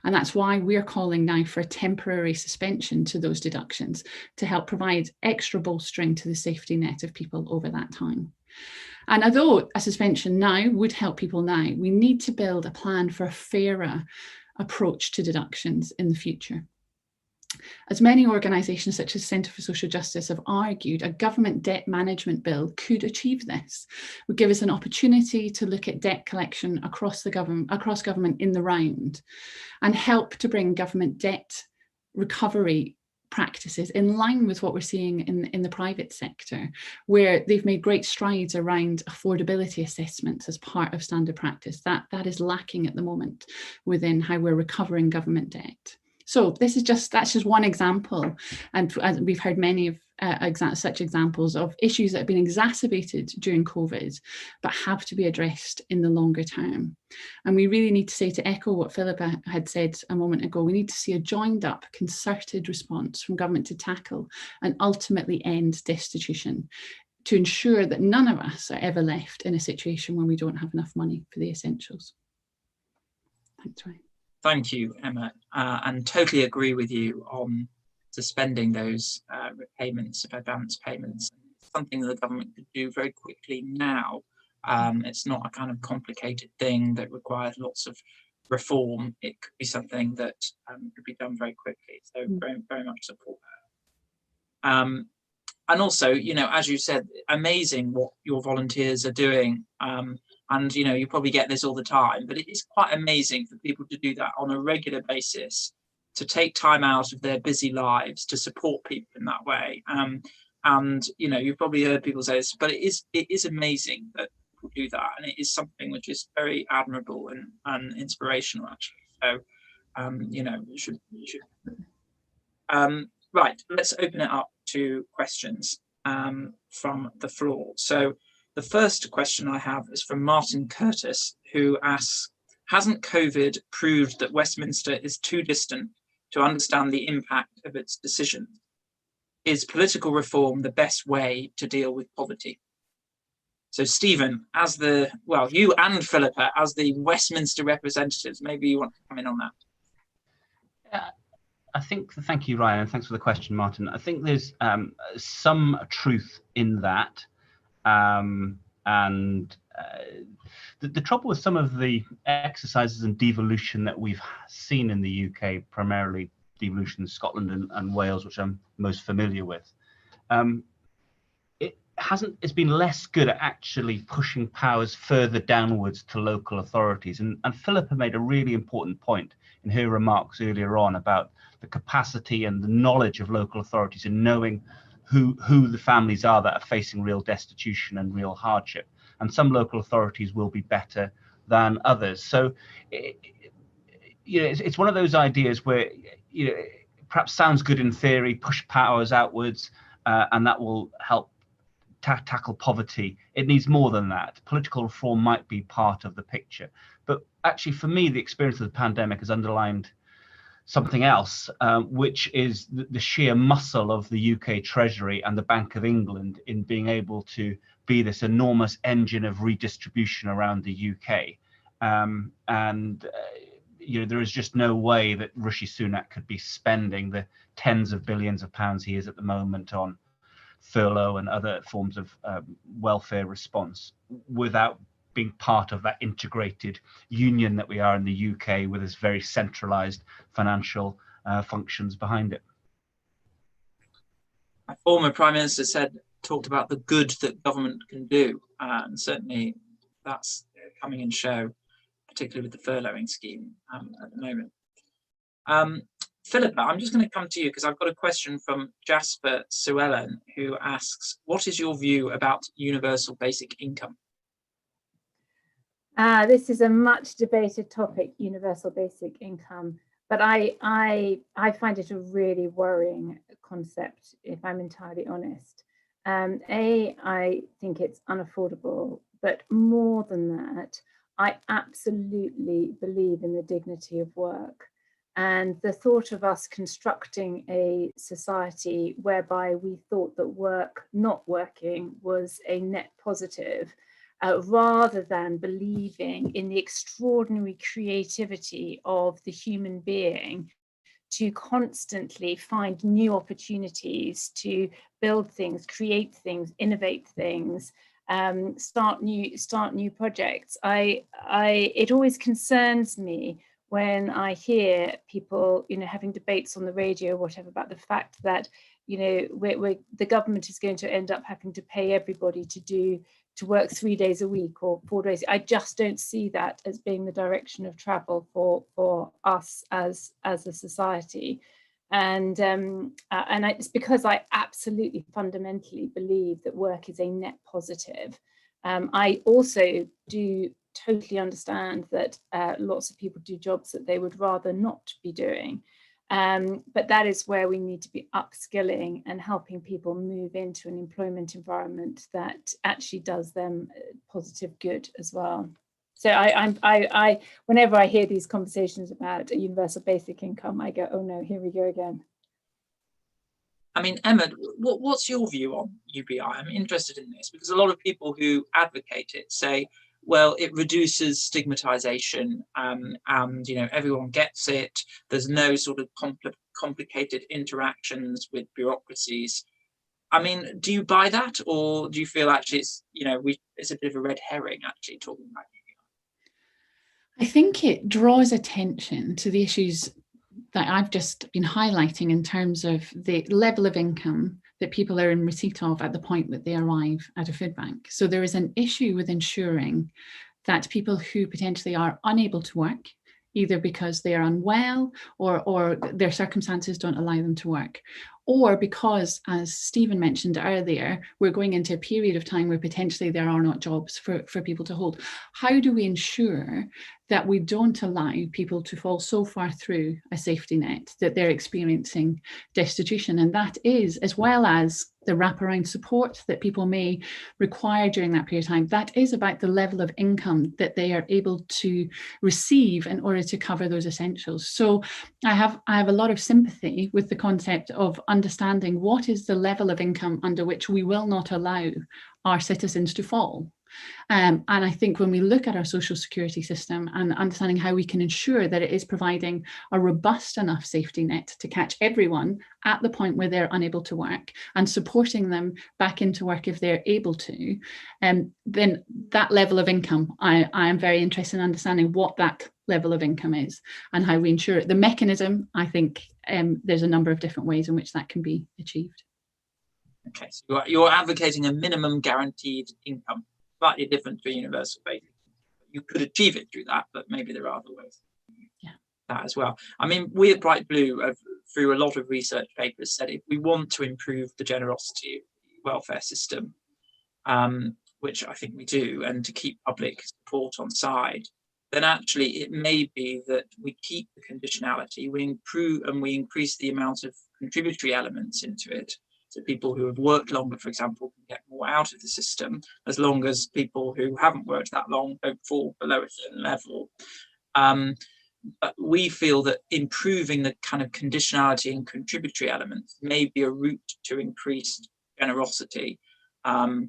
And that's why we're calling now for a temporary suspension to those deductions to help provide extra bolstering to the safety net of people over that time. And although a suspension now would help people now, we need to build a plan for a fairer approach to deductions in the future. As many organisations such as Centre for Social Justice have argued, a government debt management bill could achieve this, would give us an opportunity to look at debt collection across government in the round, and help to bring government debt recovery practices in line with what we're seeing in the private sector, where they've made great strides around affordability assessments as part of standard practice. That is lacking at the moment within how we're recovering government debt. So that's just one example, and we've heard many of such examples of issues that have been exacerbated during COVID, but have to be addressed in the longer term. And we really need to say, to echo what Philippa had said a moment ago, we need to see a joined up, concerted response from government to tackle and ultimately end destitution, to ensure that none of us are ever left in a situation where we don't have enough money for the essentials. Thanks, Ryan. Thank you, Emma, and totally agree with you on suspending those repayments of advance payments. It's something that the government could do very quickly now. It's not a kind of complicated thing that requires lots of reform. It could be something that could be done very quickly. So very, very much support that. And also, you know, as you said, amazing what your volunteers are doing. And, you know, you probably get this all the time, but it is quite amazing for people to do that on a regular basis, to take time out of their busy lives to support people in that way. And, you know, you've probably heard people say this, but it is amazing that people do that. And it is something which is very admirable and inspirational, actually. So, you know, you should. Right, let's open it up to questions from the floor. So the first question I have is from Martin Curtis, who asks, hasn't COVID proved that Westminster is too distant to understand the impact of its decisions? Is political reform the best way to deal with poverty? So Stephen, you and Philippa, as the Westminster representatives, maybe you want to come in on that. Thank you, Ryan, and thanks for the question, Martin. I think there's some truth in that. The trouble with some of the exercises in devolution that we've seen in the UK, primarily devolution in Scotland and Wales, which I'm most familiar with, it's been less good at actually pushing powers further downwards to local authorities. And Philippa made a really important point in her remarks earlier on about the capacity and the knowledge of local authorities in knowing who the families are that are facing real destitution and real hardship. And some local authorities will be better than others. So, it's one of those ideas where, perhaps sounds good in theory, push powers outwards, and that will help tackle poverty. It needs more than that. Political reform might be part of the picture. But actually, for me, the experience of the pandemic has underlined something else, which is the sheer muscle of the UK Treasury and the Bank of England in being able to be this enormous engine of redistribution around the UK. There is just no way that Rishi Sunak could be spending the tens of billions of pounds he is at the moment on furlough and other forms of welfare response without being part of that integrated union that we are in the UK, with its very centralised financial functions behind it. My former Prime Minister talked about the good that government can do, and certainly that's coming in show, particularly with the furloughing scheme at the moment. Philippa, I'm just going to come to you because I've got a question from Jasper Suellen, who asks, what is your view about universal basic income? This is a much debated topic, universal basic income, but I find it a really worrying concept, if I'm entirely honest. I think it's unaffordable, but more than that, I absolutely believe in the dignity of work. And the thought of us constructing a society whereby we thought that work not working was a net positive, rather than believing in the extraordinary creativity of the human being to constantly find new opportunities to build things, create things, innovate things, start new projects. It always concerns me when I hear people, having debates on the radio or whatever about the fact that, the government is going to end up having to pay everybody to work 3 days a week or 4 days. I just don't see that as being the direction of travel for us as a society. And it's because I absolutely fundamentally believe that work is a net positive. I also do totally understand that lots of people do jobs that they would rather not be doing. But that is where we need to be upskilling and helping people move into an employment environment that actually does them positive good as well. So I whenever I hear these conversations about a universal basic income, I go, oh no, here we go again. I mean, Emma, what's your view on UBI? I'm interested in this because a lot of people who advocate it say, well, it reduces stigmatization, and everyone gets it. There's no sort of complicated interactions with bureaucracies. I mean, do you buy that, or do you feel actually it's it's a bit of a red herring actually talking about UBI? I think it draws attention to the issues that I've just been highlighting in terms of the level of income that people are in receipt of at the point that they arrive at a food bank. So there is an issue with ensuring that people who potentially are unable to work, either because they are unwell or their circumstances don't allow them to work, or because, as Stephen mentioned earlier, we're going into a period of time where potentially there are not jobs for people to hold. How do we ensure that we don't allow people to fall so far through a safety net that they're experiencing destitution? And that is, as well as the wraparound support that people may require during that period of time, that is about the level of income that they are able to receive in order to cover those essentials. So I have a lot of sympathy with the concept of understanding what is the level of income under which we will not allow our citizens to fall. And I think when we look at our social security system and understanding how we can ensure that it is providing a robust enough safety net to catch everyone at the point where they're unable to work and supporting them back into work if they're able to, then that level of income, I am very interested in understanding what that level of income is and how we ensure it. The mechanism, I think there's a number of different ways in which that can be achieved. Okay, so you're advocating a minimum guaranteed income. Slightly different to a universal basic. You could achieve it through that, but maybe there are other ways. Yeah, that as well. I mean, we at Bright Blue have, through a lot of research papers, said if we want to improve the generosity of the welfare system, which I think we do, and to keep public support on side, then actually it may be that we keep the conditionality, we improve and we increase the amount of contributory elements into it. So people who have worked longer, for example, can get more out of the system, as long as people who haven't worked that long don't fall below a certain level. But we feel that improving the kind of conditionality and contributory elements may be a route to increased generosity. But,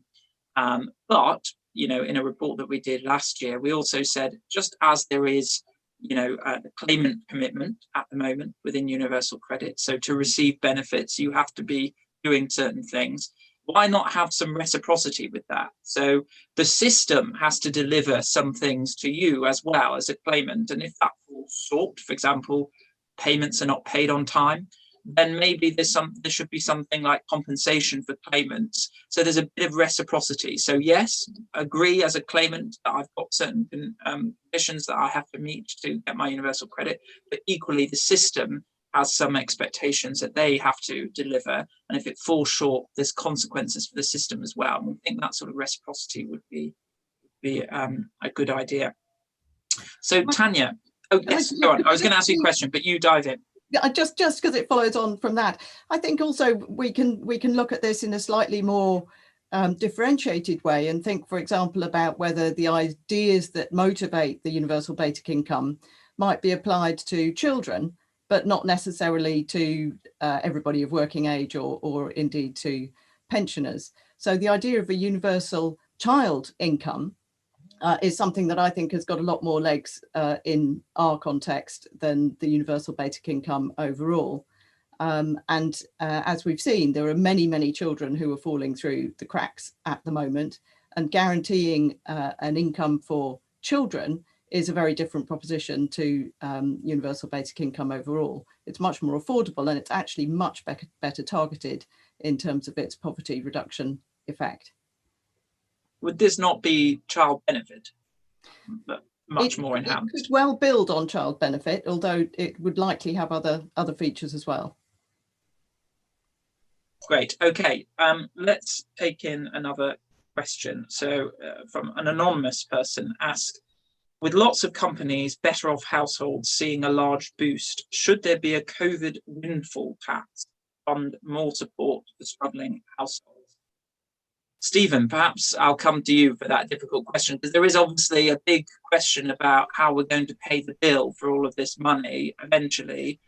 in a report that we did last year, we also said, just as there is a claimant commitment at the moment within universal credit, so to receive benefits, you have to be doing certain things. Why not have some reciprocity with that? So the system has to deliver some things to you as well as a claimant. And if that falls short, for example, payments are not paid on time, then maybe there should be something like compensation for claimants. So there's a bit of reciprocity. So yes, agree as a claimant that I've got certain conditions that I have to meet to get my universal credit, but equally the system has some expectations that they have to deliver. And if it falls short, there's consequences for the system as well. And we think that sort of reciprocity would be a good idea. So Tanya, oh yes, go on. I was going to ask you a question, but you dive in. Yeah, just because it follows on from that, I think also we can look at this in a slightly more differentiated way and think, for example, about whether the ideas that motivate the universal basic income might be applied to children, but not necessarily to everybody of working age or indeed to pensioners. So the idea of a universal child income is something that I think has got a lot more legs in our context than the universal basic income overall. As we've seen, there are many, many children who are falling through the cracks at the moment, and guaranteeing an income for children is a very different proposition to universal basic income overall. It's much more affordable, and it's actually much better targeted in terms of its poverty reduction effect. Would this not be child benefit, but much more enhanced? It could well build on child benefit, although it would likely have other features as well. Great. Okay, let's take in another question. So from an anonymous person asked, With lots of companies, better off households seeing a large boost, should there be a COVID windfall tax to fund more support for struggling households? Stephen, perhaps I'll come to you for that difficult question, because there is obviously a big question about how we're going to pay the bill for all of this money eventually,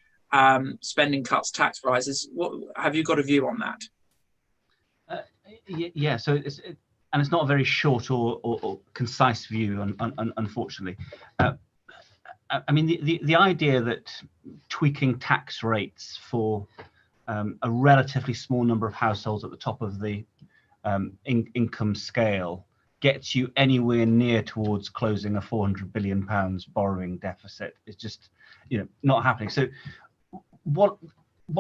spending cuts, tax rises. Have you got a view on that? Yeah, so it's not a very short or concise view, unfortunately. I mean, the idea that tweaking tax rates for a relatively small number of households at the top of the income scale gets you anywhere near towards closing a £400 billion borrowing deficit is just, not happening. So what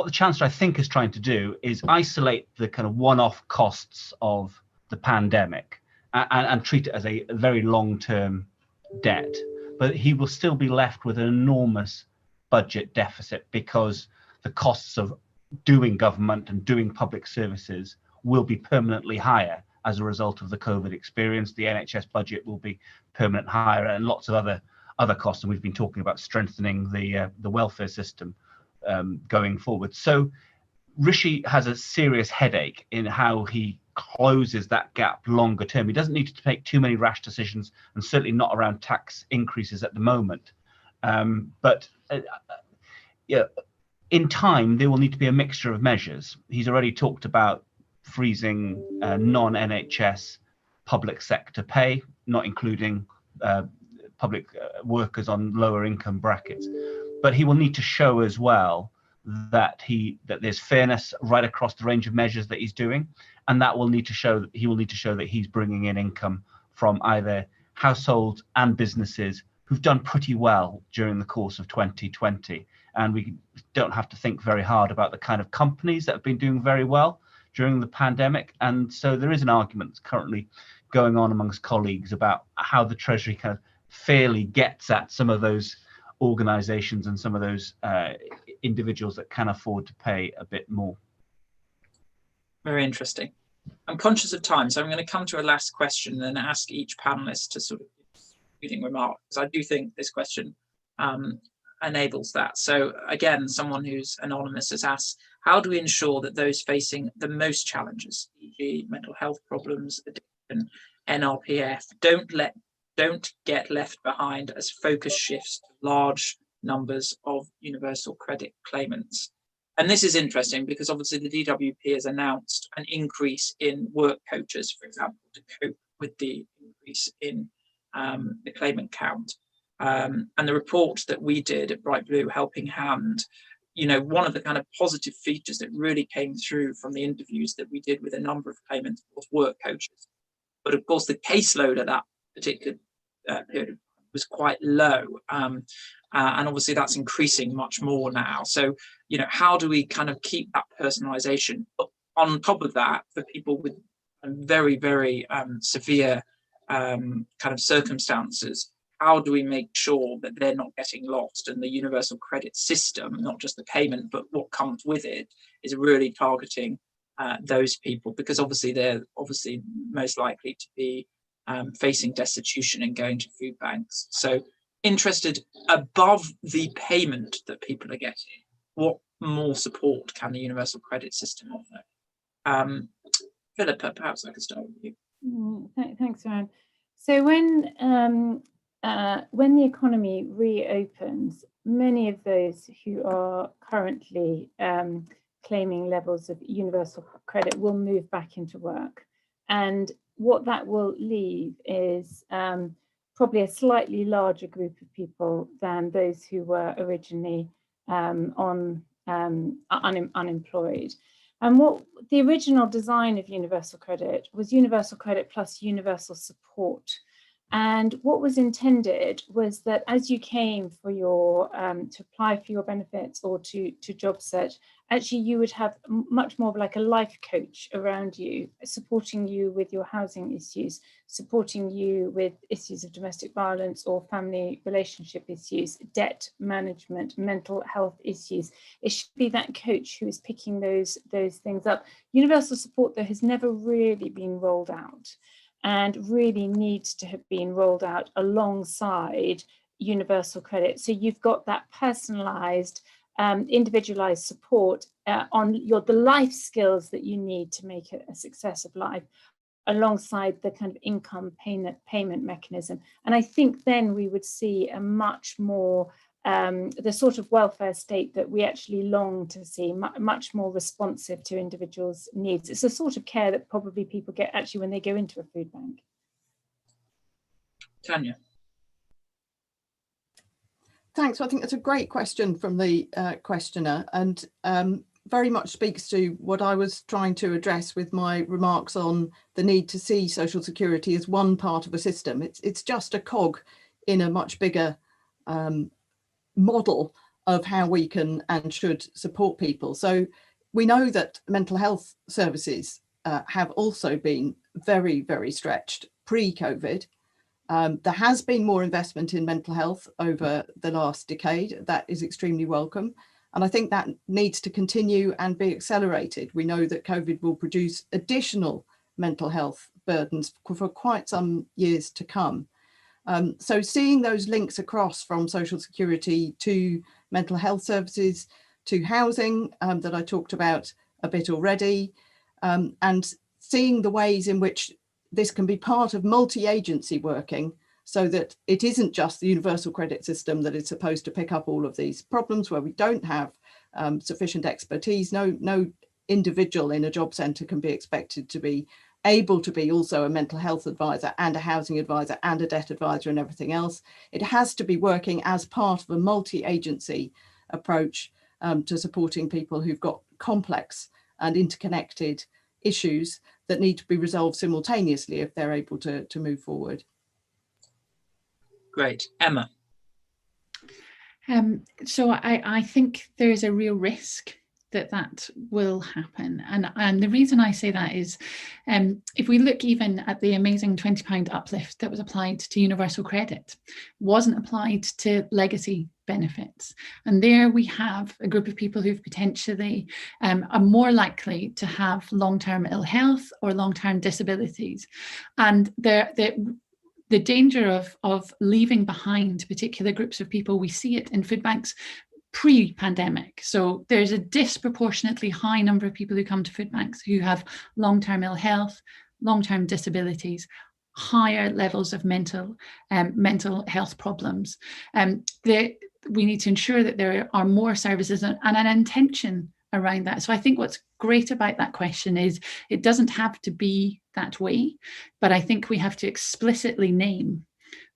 the Chancellor, I think, is trying to do is isolate the kind of one-off costs of the pandemic and treat it as a very long-term debt, but he will still be left with an enormous budget deficit because the costs of doing government and doing public services will be permanently higher as a result of the COVID experience. The NHS budget will be permanently higher, and lots of other costs, and we've been talking about strengthening the welfare system going forward. So Rishi has a serious headache in how he closes that gap longer term. He doesn't need to make too many rash decisions, and certainly not around tax increases at the moment. But in time, there will need to be a mixture of measures. He's already talked about freezing non-NHS public sector pay, not including public workers on lower income brackets. But he will need to show as well that there's fairness right across the range of measures that he's doing, and that will need to show that he's bringing in income from either households and businesses who've done pretty well during the course of 2020. And we don't have to think very hard about the kind of companies that have been doing very well during the pandemic. And so there is an argument currently going on amongst colleagues about how the Treasury kind of fairly gets at some of those organisations and some of those individuals that can afford to pay a bit more. Very interesting. I'm conscious of time, so I'm going to come to a last question and ask each panelist to sort of concluding remarks, because I do think this question enables that. So again, someone who's anonymous has asked, how do we ensure that those facing the most challenges, e.g. mental health problems, addiction, NRPF, don't get left behind as focus shifts to large numbers of universal credit claimants? And this is interesting because obviously the DWP has announced an increase in work coaches, for example, to cope with the increase in the claimant count. And the report that we did at Bright Blue Helping Hand, one of the kind of positive features that really came through from the interviews that we did with a number of claimants was work coaches. But of course, the caseload at that particular period was quite low. And obviously that's increasing much more now. So, how do we kind of keep that personalization? But on top of that, for people with very, very severe kind of circumstances, how do we make sure that they're not getting lost, and the universal credit system, not just the payment, but what comes with it, is really targeting those people, because obviously they're most likely to be facing destitution and going to food banks. So interested, above the payment that people are getting, what more support can the universal credit system offer? Philippa, perhaps I could start with you. Thanks, Ryan. So when the economy reopens, many of those who are currently claiming levels of universal credit will move back into work. And what that will leave is probably a slightly larger group of people than those who were originally unemployed. And what the original design of universal credit was universal credit plus universal support. And what was intended was that as you came for your to apply for your benefits or to job search, actually you would have much more of like a life coach around you, supporting you with your housing issues, supporting you with issues of domestic violence or family relationship issues, debt management, mental health issues. It should be that coach who is picking those things up. Universal support, though, has never really been rolled out. and really needs to have been rolled out alongside universal credit. So you've got that personalised, individualised support on the life skills that you need to make a success of life, alongside the kind of income payment mechanism. And I think then we would see a much more, the sort of welfare state that we actually long to see, much more responsive to individuals' needs. It's the sort of care that probably people get actually when they go into a food bank. Tanya. Thanks. I think that's a great question from the questioner, and very much speaks to what I was trying to address with my remarks on the need to see social security as one part of a system. It's just a cog in a much bigger model of how we can and should support people. So we know that mental health services have also been very, very stretched pre-COVID. There has been more investment in mental health over the last decade. That is extremely welcome. And I think that needs to continue and be accelerated. We know that COVID will produce additional mental health burdens for quite some years to come. So seeing those links across from social security to mental health services, to housing that I talked about a bit already, and seeing the ways in which this can be part of multi-agency working, so that it isn't just the universal credit system that is supposed to pick up all of these problems where we don't have sufficient expertise. No individual in a job centre can be expected to be able to be also a mental health advisor and a housing advisor and a debt advisor and everything else. It has to be working as part of a multi-agency approach to supporting people who've got complex and interconnected issues that need to be resolved simultaneously if they're able to move forward. Great. Emma. So I think there is a real risk that will happen. And the reason I say that is, if we look even at the amazing £20 uplift that was applied to universal credit, wasn't applied to legacy benefits. And there we have a group of people who've potentially are more likely to have long-term ill health or long-term disabilities. And the danger of leaving behind particular groups of people, we see it in food banks pre-pandemic. So there's a disproportionately high number of people who come to food banks who have long-term ill health, long-term disabilities, higher levels of mental health problems. We need to ensure that there are more services and an intention around that. So I think what's great about that question is it doesn't have to be that way, but I think we have to explicitly name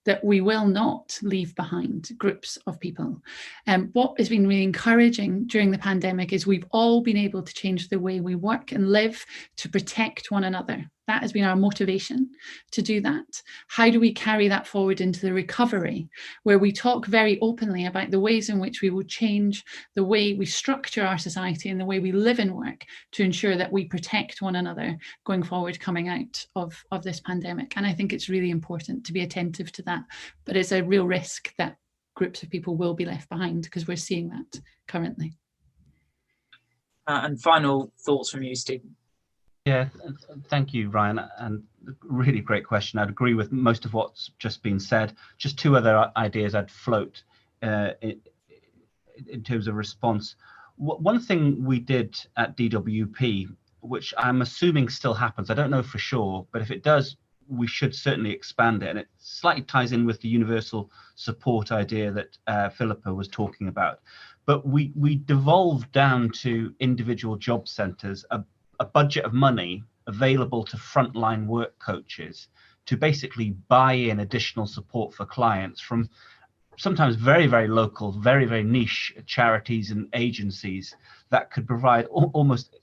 that we will not leave behind groups of people. What has been really encouraging during the pandemic is we've all been able to change the way we work and live to protect one another. That has been our motivation to do that. How do we carry that forward into the recovery, where we talk very openly about the ways in which we will change the way we structure our society and the way we live and work to ensure that we protect one another going forward, coming out of this pandemic. And I think it's really important to be attentive to that. But it's a real risk that groups of people will be left behind, because we're seeing that currently. And final thoughts from you, Stephen. Yeah, thank you, Ryan, and really great question. I'd agree with most of what's just been said. Just two other ideas I'd float in terms of response. One thing we did at DWP, which I'm assuming still happens, I don't know for sure, but if it does, we should certainly expand it. And it slightly ties in with the universal support idea that Philippa was talking about. But we devolved down to individual job centres a budget of money available to frontline work coaches to basically buy in additional support for clients from sometimes very, very local, very, very niche charities and agencies that could provide almost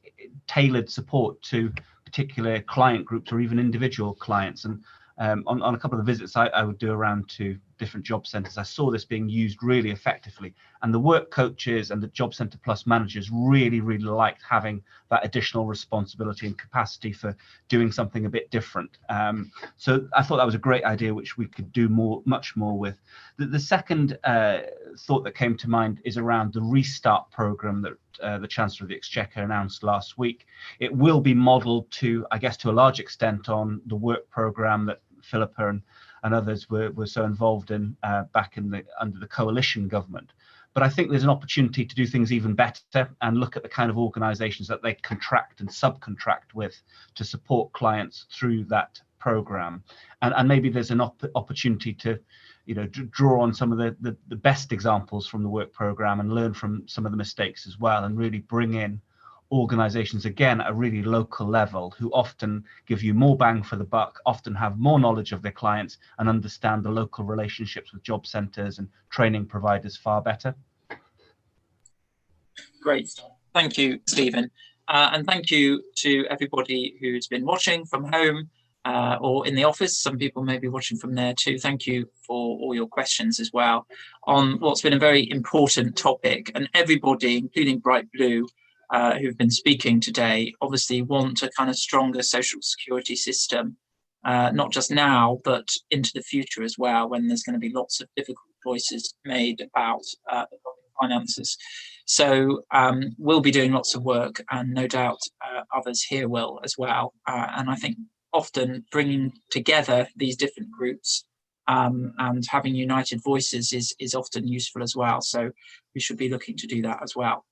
tailored support to particular client groups or even individual clients. And on a couple of the visits I would do around to different job centres, I saw this being used really effectively. And the work coaches and the Job Centre Plus managers really, really liked having that additional responsibility and capacity for doing something a bit different. So I thought that was a great idea, which we could do much more with. The second thought that came to mind is around the Restart programme that the Chancellor of the Exchequer announced last week. It will be modelled to, I guess, to a large extent on the work programme that Philippa and others were so involved in back under the coalition government. But I think there's an opportunity to do things even better and look at the kind of organisations that they contract and subcontract with to support clients through that programme. And maybe there's an opportunity to, you know, draw on some of the best examples from the work programme and learn from some of the mistakes as well, and really bring in organisations again at a really local level who often give you more bang for the buck, often have more knowledge of their clients and understand the local relationships with job centres and training providers far better. Great, thank you, Stephen, and thank you to everybody who's been watching from home or in the office. Some people may be watching from there too. Thank you for all your questions as well on what's been a very important topic, and everybody, including Bright Blue, who've been speaking today, obviously want a kind of stronger social security system, not just now, but into the future as well, when there's going to be lots of difficult choices made about the public finances. So we'll be doing lots of work, and no doubt others here will as well. And I think often bringing together these different groups and having united voices is often useful as well. So we should be looking to do that as well.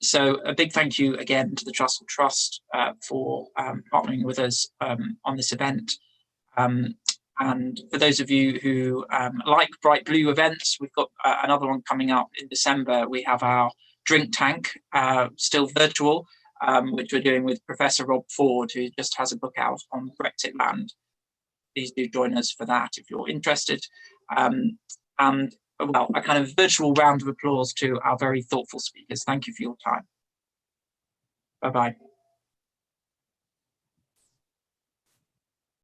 So a big thank you again to the Trussell Trust for partnering with us on this event. And for those of you who like Bright Blue events, we've got another one coming up in December. We have our drink tank, still virtual, which we're doing with Professor Rob Ford, who just has a book out on Brexit land. Please do join us for that if you're interested. And well, a kind of virtual round of applause to our very thoughtful speakers. Thank you for your time. Bye-bye.